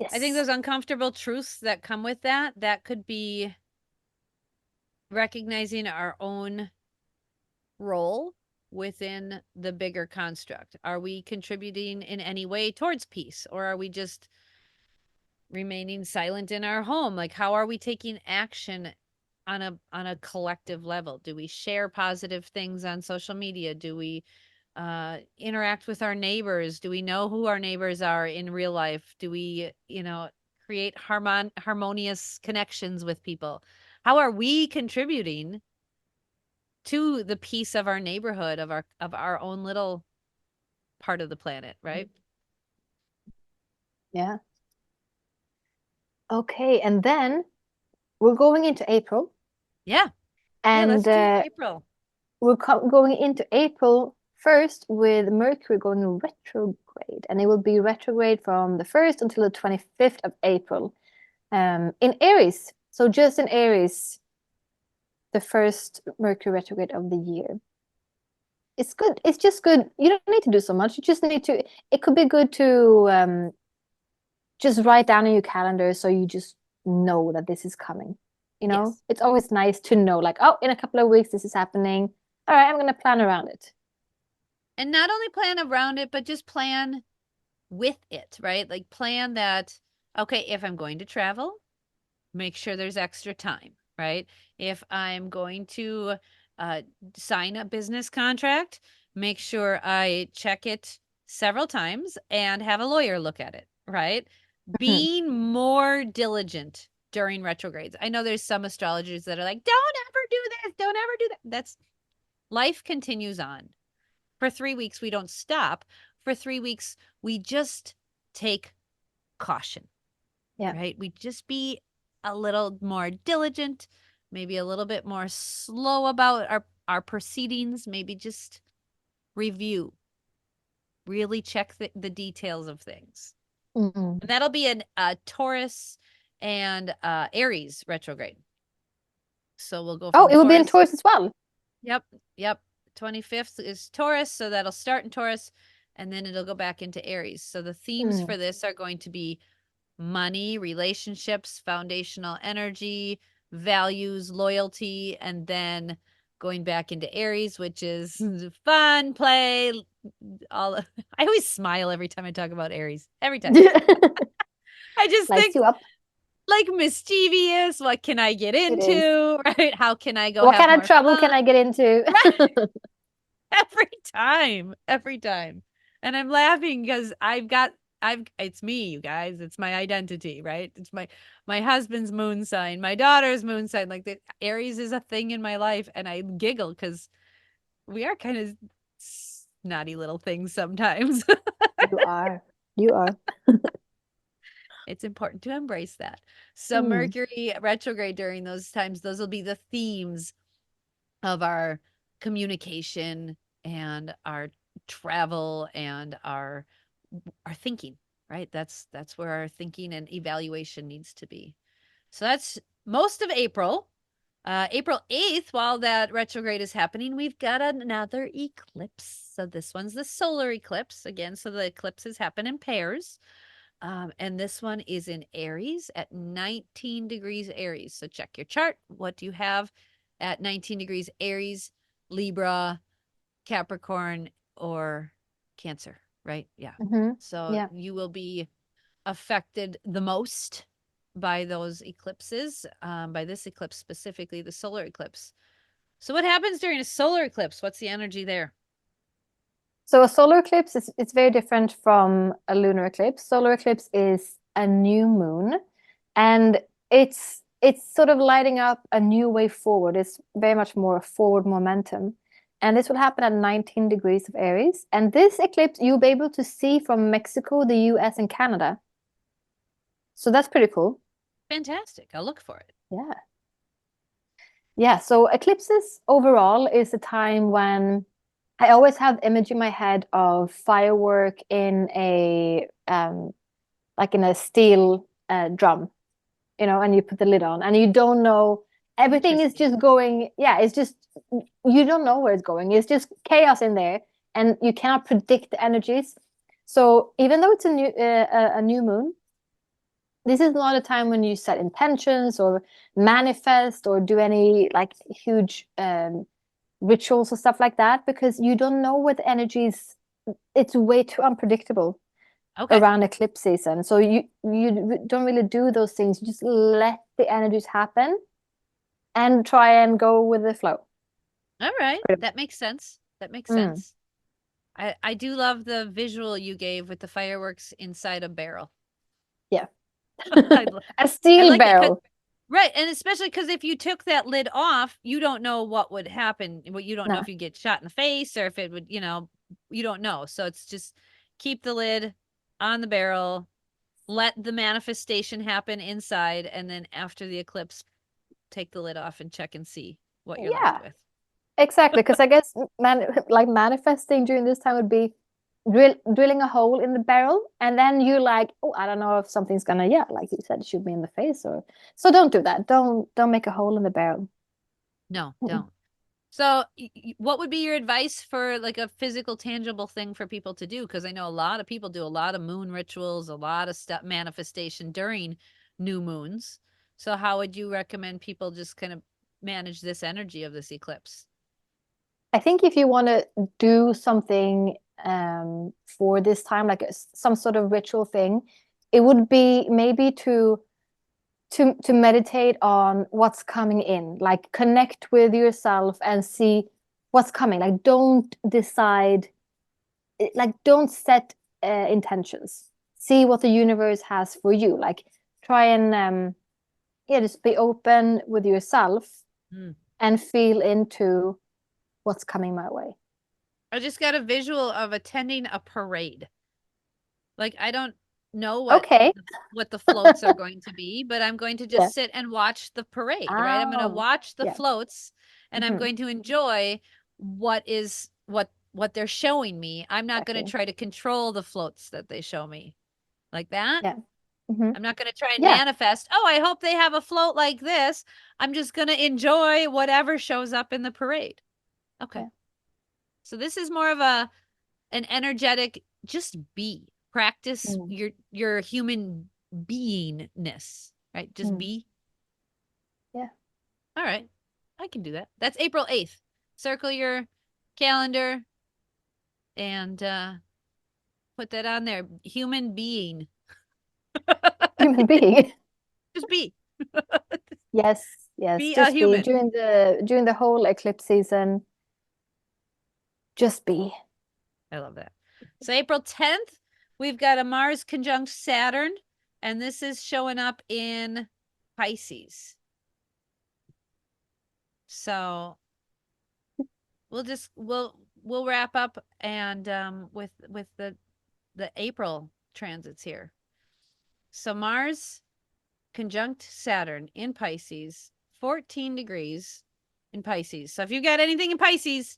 I think Yes. those uncomfortable truths that come with that, that could be recognizing our own role within the bigger construct. Are we contributing in any way towards peace, or are we just remaining silent in our home? Like how are we taking action on a collective level? Do we share positive things on social media? Do we interact with our neighbors? Do we know who our neighbors are in real life? Do we, create harmonious connections with people? How are we contributing to the peace of our neighborhood, of our own little part of the planet, right? Yeah. Okay. And then we're going into April, Yeah. Yeah, and let's do April. going into April first with Mercury going retrograde, and it will be retrograde from the 1st until the 25th of April, in Aries. So just in Aries, the first Mercury retrograde of the year. It's good. It's just good. You don't need to do so much. You just need to. It could be good to just write down in your calendar so you just know that this is coming. Yes. It's always nice to know, like, oh, in a couple of weeks this is happening. All right, I'm gonna plan around it. And not only plan around it, but just plan with it, right? Like plan that, okay, if I'm going to travel, make sure there's extra time, right? If I'm going to uh, sign a business contract, make sure I check it several times and have a lawyer look at it, right? Mhm. Being more diligent during retrogrades. I know there's some astrologers that are like, don't ever do this, don't ever do that. That's life continues on. For 3 weeks, we don't stop. For 3 weeks, we just take caution, Yeah. right? We just be a little more diligent, maybe a little bit more slow about our proceedings, maybe just review, really check the details of things. Mm. And that'll be a Taurus and Aries retrograde. So we'll go Oh, from it will be in Taurus. Taurus as well. Yep, yep. 25th is Taurus, so that'll start in Taurus and then it'll go back into Aries. So the themes Mm. for this are going to be money, relationships, foundational energy, values, loyalty, and then going back into Aries, which is fun, play, all I always smile every time I talk about Aries. Every time. I just Lights think you up. like mischievous, what can I get It is. into, right? How can I go What have kind of more trouble can fun? I get into? Every time, every time. And I'm laughing because it's me, you guys. It's my identity, right? It's my husband's moon sign, my daughter's moon sign. Like the Aries is a thing in my life, and I giggle because we are kind of snotty little things sometimes. You are. You are. It's important to embrace that. So Mm. Mercury retrograde during those times, those will be the themes of our communication and our travel and our thinking, right? That's where our thinking and evaluation needs to be. So that's most of April. April 8th, while that retrograde is happening, we've got another eclipse. So this one's the solar eclipse again. So the eclipses happen in pairs. And this one is in Aries at 19 degrees Aries. So check your chart. What do you have at 19 degrees Aries, Libra, Capricorn, or Cancer, right? Yeah. Mm-hmm. So Yeah. you will be affected the most by those eclipses, by this eclipse specifically, the solar eclipse. So what happens during a solar eclipse? What's the energy there? So a solar eclipse is it's very different from a lunar eclipse. Solar eclipse is a new moon, and it's sort of lighting up a new way forward. It's very much more forward momentum. And this will happen at 19 degrees of Aries. And this eclipse you'll be able to see from Mexico, the US, and Canada. So that's pretty cool. Fantastic. I'll look for it. Yeah. Yeah. So eclipses overall is a time when I always have the image in my head of firework in a like in a steel drum, and you put the lid on, and you don't know, everything is Interesting. just going. Yeah, it's just you don't know where it's going. It's just chaos in there, and you cannot predict the energies. So even though it's a new moon, this is not a time when you set intentions or manifest or do any like huge rituals or stuff like that, because you don't know what the energies. It's way too unpredictable Okay. around eclipse season. So you don't really do those things. You just let the energies happen and try and go with the flow. All right. Pretty That makes sense. That makes much. Mm, sense. I do love the visual you gave with the fireworks inside a barrel. yeah. I A I steel like it because barrel. right, and especially because if you took that lid off, you don't know what would happen. What you don't know No. if you get shot in the face or if it would, you don't know. So it's just keep the lid on the barrel, let the manifestation happen inside, and then after the eclipse, take the lid off and check and see what you're left Yeah, with. exactly. Because I guess like manifesting during this time would be drilling a hole in the barrel, and then you're like, oh, I don't know if something's gonna, yeah, like you said, shoot me in the face, or so don't do that. Don't make a hole in the barrel. No, Mm-mm. don't. So, what would be your advice for like a physical, tangible thing for people to do? Because I know a lot of people do a lot of moon rituals, a lot of stuff, manifestation during new moons. So, how would you recommend people just kind of manage this energy of this eclipse? I think if you want to do something for this time, like some sort of ritual thing, it would be maybe to meditate on what's coming in, like connect with yourself and see what's coming. Like don't decide, like don't set intentions. See what the universe has for you. Like try and yeah, just be open with yourself Hmm. and feel into what's coming my way. I just got a visual of attending a parade. Like I don't know Okay. what the floats are going to be, but I'm going to Yeah. just sit and watch the parade, right? I'm going to Oh, watch the yeah. floats and I'm Hmm. going to enjoy what they're showing me. I'm not going to Exactly. try to control the floats that they show me. Like that. Yeah. Hmm. I'm not going to try and Yeah. manifest, "Oh, I hope they have a float like this." I'm just going to enjoy whatever shows up in the parade. Okay. Yeah. So this is more of an energetic just be practice Mm. your human beingness, right? Just Mm. be. Yeah. All right, I can do that. That's April 8th. Circle your calendar and put that on there. Human being. Human being. Just be. Yes. Yes. Be a Just be human. during the whole eclipse season. Just be. I love that. So April 10th, we've got a Mars conjunct Saturn, and this is showing up in Pisces. So we'll wrap up and with the April transits here. So Mars conjunct Saturn in Pisces, 14 degrees in Pisces. So if you got anything in Pisces,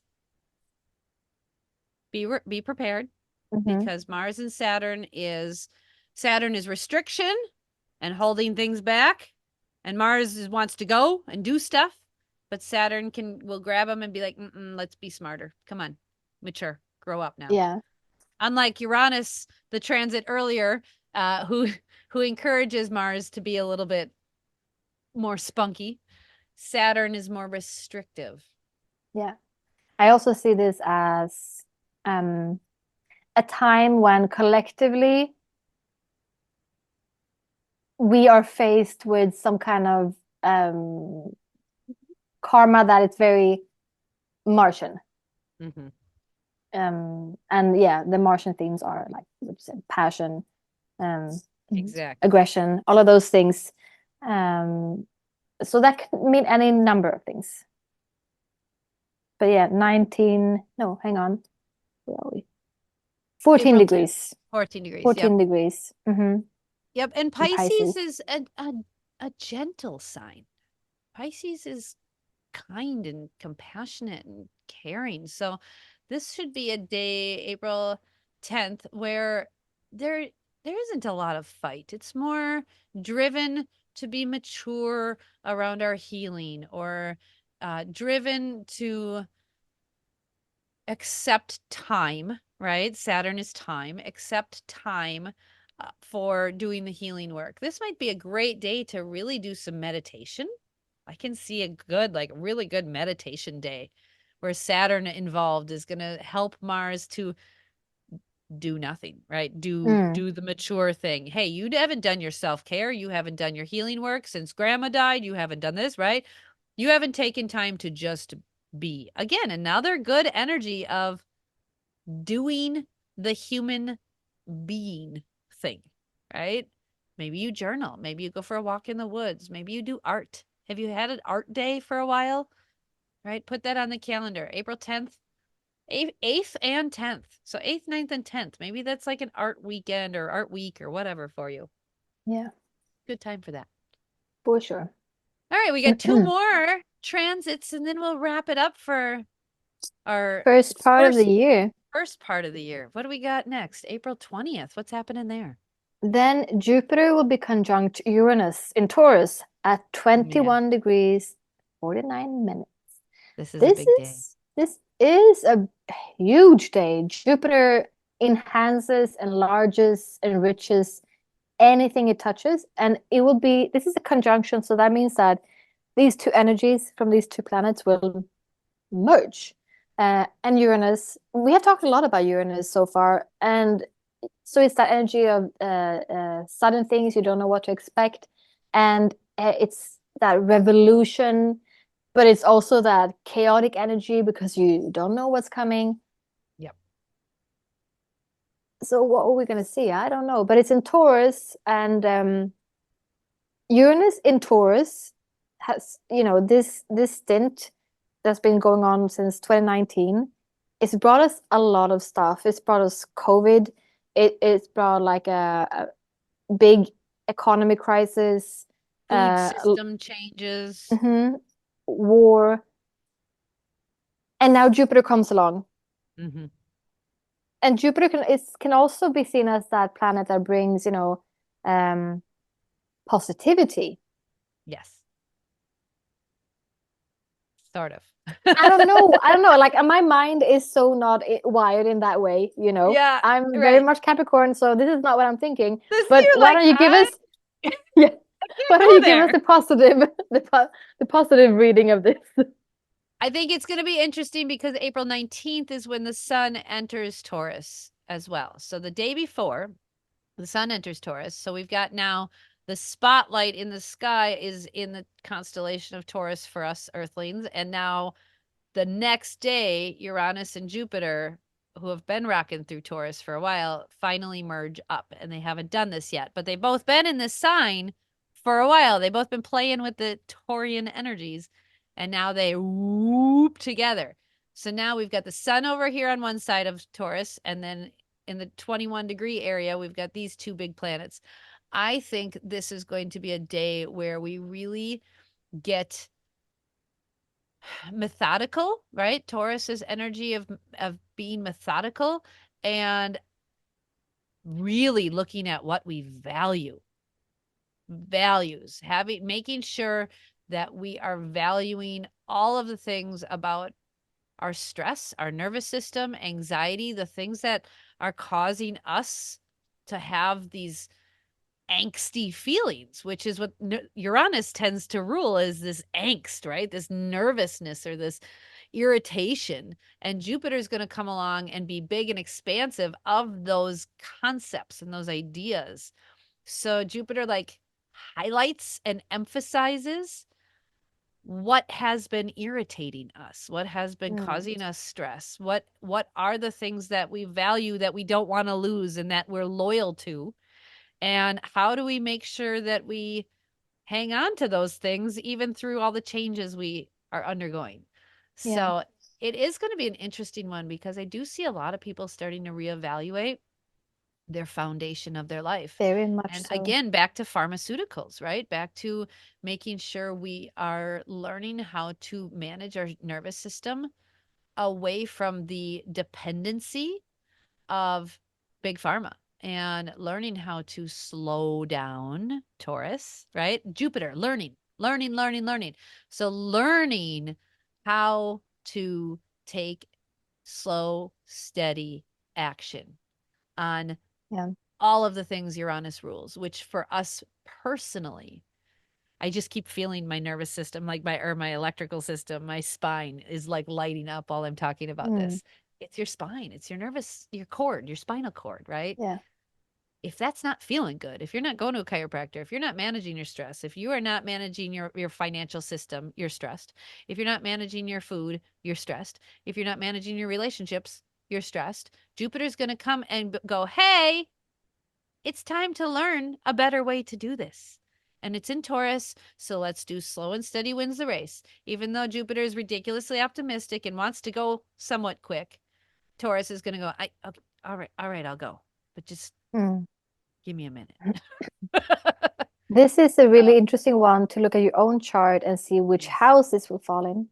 be prepared, Mm-hmm. because Mars and Saturn is restriction and holding things back, and Mars wants to go and do stuff, but Saturn will grab them and be like, let's be smarter. Come on, mature, grow up now. Yeah. Unlike Uranus, the transit earlier, who who encourages Mars to be a little bit more spunky, Saturn is more restrictive. Yeah. I also see this as um, a time when collectively we are faced with some kind of karma that is very Martian. Mm-hmm. And yeah, the Martian themes are like passion, um, Exactly. aggression, all of those things. Um, so that could mean any number of things. But yeah, 19, no, hang on. Where are we? 14 April 10th, degrees. 14 degrees. Yep. 14 degrees. Yep. And In Pisces Pisces. is a gentle sign. Pisces is kind and compassionate and caring. So this should be a day, April 10th, where there there isn't a lot of fight. It's more driven to be mature around our healing, or driven to accept time, right? Saturn is time, accept time for doing the healing work. This might be a great day to really do some meditation. I can see a good, like really good meditation day where Saturn involved is going to help Mars to do nothing, right? Mm, Do the mature thing. Hey, you haven't done your self-care, you haven't done your healing work since grandma died, you haven't done this, right? You haven't taken time to just be. Again, another good energy of doing the human being thing, right? Maybe you journal. Maybe you go for a walk in the woods. Maybe you do art. Have you had an art day for a while? Right? Put that on the calendar. April 10th, 8th and 10th. So 8th, 9th, and 10th. Maybe that's like an art weekend or art week or whatever for you. yeah, Good time for that. for sure. All right, we got two more transits and then we'll wrap it up for our First part of the first year. first part of the year. What do we got next? April 20th. What's happening there? Then Jupiter will be conjunct Uranus in Taurus at Man, 21 degrees 49 minutes. this is a This big day. is this is a huge day. Jupiter enhances, enlarges, enriches anything it touches, and it will be this is a conjunction, so that means that these two energies from these two planets will merge. And Uranus, we have talked a lot about Uranus so far, and so it's that energy of sudden things you don't know what to expect, and it's that revolution, but it's also that chaotic energy because you don't know what's coming. Yep. So what are we going to see? I don't know, but it's in Taurus, and Uranus in Taurus has, this stint that's been going on since 2019. It's brought us a lot of stuff. It's brought us COVID. It's brought like a big economy crisis, Food uh, system changes. mhm, war, and now Jupiter comes along. Mm-hmm. And Jupiter can also be seen as that planet that brings, um, positivity. Yes. Sort of. I don't know. I don't know. Like my mind is so not wired in that way, you know. Yeah, I'm very right. much Capricorn, so this is not what I'm thinking. This But you're why like, don't you give us, I yeah, why can't don't go you give us there. the positive, the positive reading of this? I think it's going to be interesting because April 19th is when the sun enters Taurus as well. So the day before, the sun enters Taurus. So we've got now the spotlight in the sky is in the constellation of Taurus for us earthlings. And now the next day, Uranus and Jupiter, who have been rocking through Taurus for a while, finally merge up. And they haven't done this yet, but they've both been in this sign for a while. They've both been playing with the Taurian energies, and now they whoop together. So now we've got the sun over here on one side of Taurus, and then in the 21 degree area, we've got these two big planets. I think this is going to be a day where we really get methodical, right? Taurus's energy of being methodical and really looking at what we value. Values, having making sure that we are valuing all of the things about our stress, our nervous system, anxiety, the things that are causing us to have these angsty feelings, which is what Uranus tends to rule, is this angst, right? This nervousness or this irritation. And Jupiter is going to come along and be big and expansive of those concepts and those ideas. So Jupiter like highlights and emphasizes what has been irritating us, what has been Mm. causing us stress, what are the things that we value that we don't want to lose and that we're loyal to, and how do we make sure that we hang on to those things even through all the changes we are undergoing. Yeah, So it is going to be an interesting one because I do see a lot of people starting to reevaluate their foundation of their life. very much And so. again, back to pharmaceuticals, right? Back to making sure we are learning how to manage our nervous system away from the dependency of big pharma and learning how to slow down Taurus, right? Jupiter, learning, learning, learning, learning. So, learning how to take slow, steady action on Yeah. all of the things Uranus rules, which for us personally, I just keep feeling my nervous system, like my electrical system, my spine is like lighting up while I'm talking about Mm. this. It's your spine, it's your cord, your spinal cord, right? Yeah. If that's not feeling good, if you're not going to a chiropractor, if you're not managing your stress, if you are not managing your financial system, you're stressed. If you're not managing your food, you're stressed. If you're not managing your relationships, you're stressed. Jupiter's going to come and go, "Hey, it's time to learn a better way to do this." And it's in Taurus, so let's do slow and steady wins the race. Even though Jupiter is ridiculously optimistic and wants to go somewhat quick, Taurus is going to go, okay, all right, I'll go. But just Mm. give me a minute. This is a So, really interesting one to look at your own chart and see which yes. house this will fall in.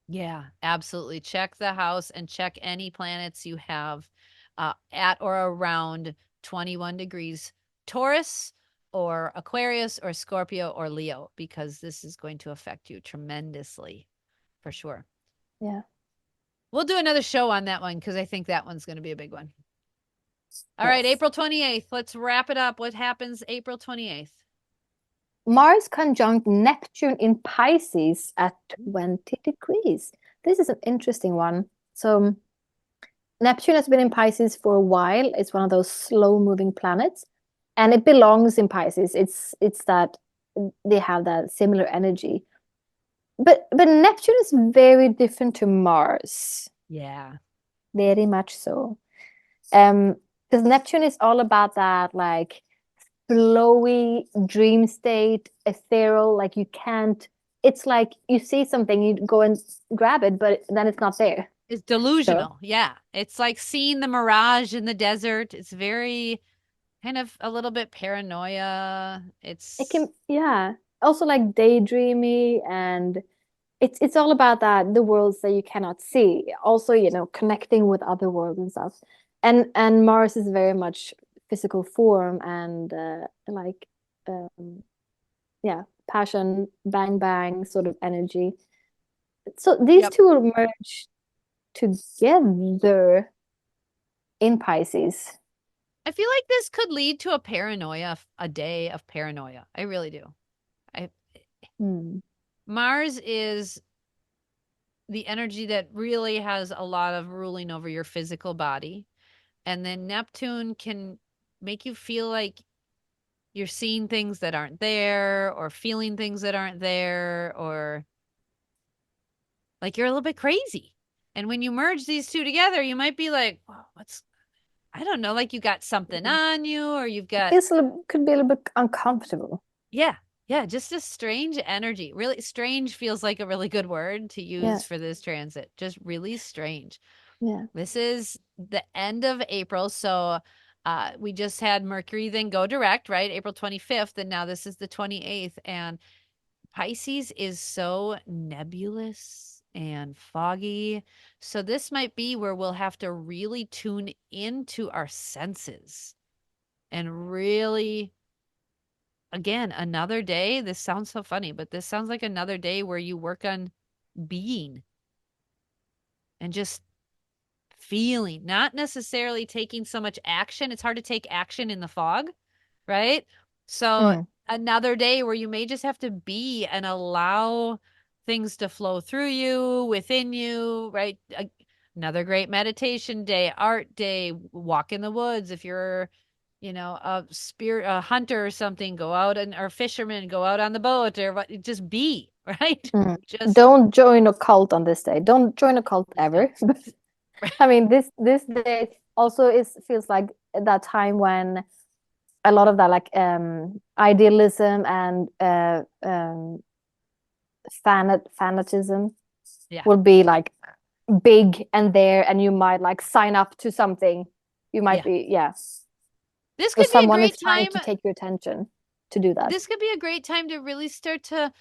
Yeah, absolutely. Check the house and check any planets you have at or around 21 degrees Taurus or Aquarius or Scorpio or Leo, because this is going to affect you tremendously for sure. Yeah. We'll do another show on that one because I think that one's going to be a big one. All right, Yes. April 28th. Let's wrap it up. What happens April 28th? Mars conjunct Neptune in Pisces at 20 degrees. This is an interesting one. So Neptune has been in Pisces for a while. It's one of those slow-moving planets, and it belongs in Pisces. It's that they have that similar energy. But Neptune is very different to Mars, Yeah. very much so. Um, because Neptune is all about that like flowy dream state, ethereal, like you can't, it's like you see something, you go and grab it, but then it's not there. It's So delusional. Yeah. It's like seeing the mirage in the desert. It's very kind of a little bit paranoia. it It's can, yeah. Also like daydreamy, and it's all about that, the worlds that you cannot see. Also, connecting with other worlds and stuff. And Mars is very much physical form and like yeah, passion, bang bang sort of energy. So these yep. two will merge together in Pisces. I feel like this could lead to a paranoia, a day of paranoia. I really do. I Hmm. Mars is the energy that really has a lot of ruling over your physical body. And then Neptune can make you feel like you're seeing things that aren't there or feeling things that aren't there or like you're a little bit crazy. And when you merge these two together, you might be like, "Whoa, what's, I don't know, like you got something on you or you've got, Feels a little, could be a little bit uncomfortable. yeah, yeah, just a strange energy. Really strange feels like a really good word to Yeah, use for this transit. Just really strange. yeah. This is the end of April. So We just had Mercury then go direct, right? April 25th, and now this is the 28th. And Pisces is so nebulous and foggy. So this might be where we'll have to really tune into our senses and really, again, another day. This sounds so funny, but this sounds like another day where you work on being and just feeling, not necessarily taking so much action. It's hard to take action in the fog, right? So Mm. another day where you may just have to be and allow things to flow through you, within you, right? Another great meditation day, art day, walk in the woods. If you're, a hunter or something, go out or fisherman, go out on the boat or just be, right? Mm. Just Don't join a cult on this day. Don't join a cult please ever. don't. I mean, this day also is feels like that time when a lot of that like idealism and fanatism Yeah. will be like big and there, and you might like sign up to something. You might Yeah. be, yeah. This So could be a someone is great trying time. to take your attention to do that. This could be a great time to really start to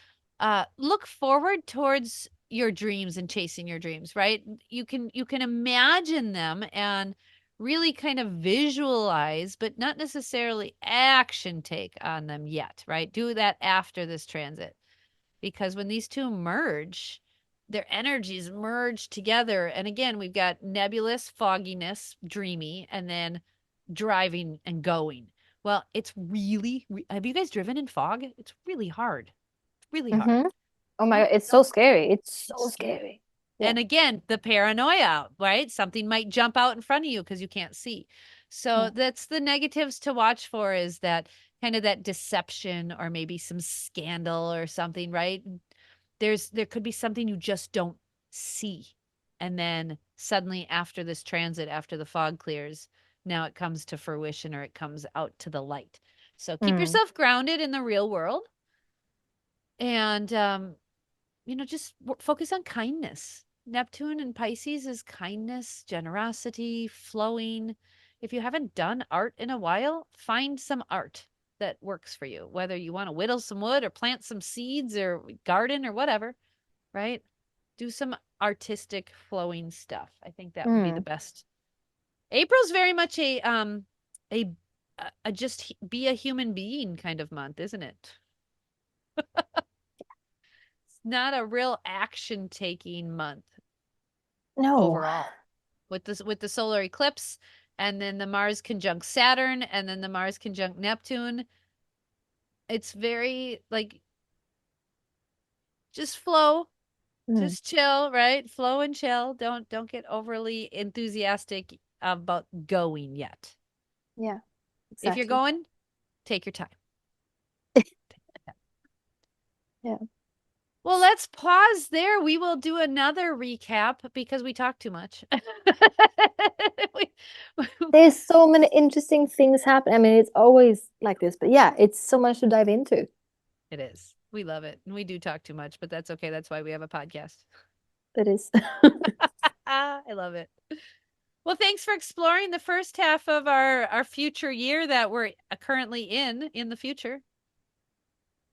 look forward towards your dreams and chasing your dreams, right? You can imagine them and really kind of visualize, but not necessarily action take on them yet, right? Do that after this transit. Because when these two merge, their energies merge together. And again, we've got nebulous, fogginess, dreamy, and then driving and going. Well, it's really, have you guys driven in fog? It's really hard. It's really hard. Mm-hmm. Oh my God, Don't, it's so don't, scary. It's it's so scary. scary. Yeah. And again, the paranoia, right? Something might jump out in front of you because you can't see. So Yeah. that's the negatives to watch for, is that kind of that deception or maybe some scandal or something, right? There could be something you just don't see. And then suddenly after this transit, after the fog clears, now it comes to fruition or it comes out to the light. So keep Mm. yourself grounded in the real world and just focus on kindness. Neptune and Pisces is kindness, generosity, flowing. If you haven't done art in a while, find some art that works for you, whether you want to whittle some wood or plant some seeds or garden or whatever, right? Do some artistic flowing stuff. I think that would be the Mm. best. April's very much a, a just be a human being kind of month, isn't it? It's not a real action taking month No. overall. With the solar eclipse and then the Mars conjunct Saturn and then the Mars conjunct Neptune, it's very like just flow, Mm. just chill, right? Flow and chill. Don't get overly enthusiastic about going yet. Yeah, If you're exactly. going, take your time. Yeah. Well, let's pause there. We will do another recap because we talk too much. We- There's so many interesting things happen. I mean, it's always like this, but yeah, it's so much to dive into. It is. We love it. And we do talk too much, but that's okay. That's why we have a podcast. It is. I love it. Well, thanks for exploring the first half of our future year that we're currently in the future.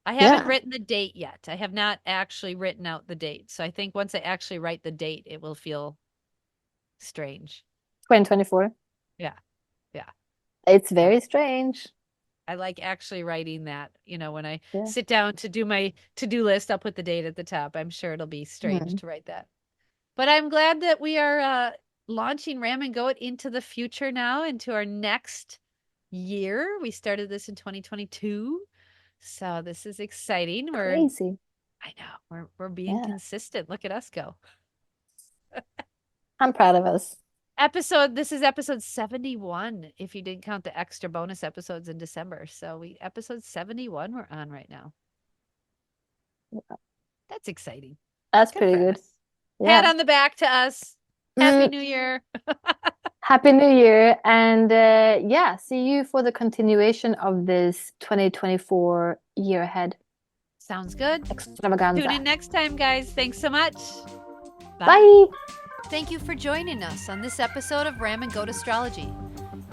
I haven't Yeah. written the date yet. I have not actually written out the date. So I think once I actually write the date, it will feel strange. 2024. Yeah. Yeah. It's I very like strange. I like actually writing that. When I Yeah. sit down to do my to-do list, I'll put the date at the top. I'm sure it'll be strange Mm. to write that. But I'm glad that we are launching Ram and Goat into the future now, into our next year. We started this in 2022. So this is exciting. Crazy. I know, we're being Yeah. consistent. Look at us go. I'm proud of us. This is episode 71, if you didn't count the extra bonus episodes in December. So episode 71 we're on right now. That's exciting. That's Good pretty for good. us. Pat Yeah. on the back to us. Happy Mm, New Year. Happy New Year. And yeah, see you for the continuation of this 2024 year ahead Sounds good. Tune extravaganza. in next time, guys. Thanks so much. Bye. Bye. Thank you for joining us on this episode of Ram and Goat Astrology.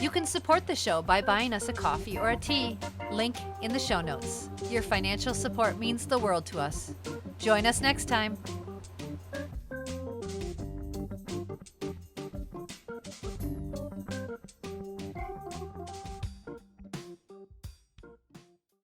You can support the show by buying us a coffee or a tea. Link in the show notes. Your financial support means the world to us. Join us next time.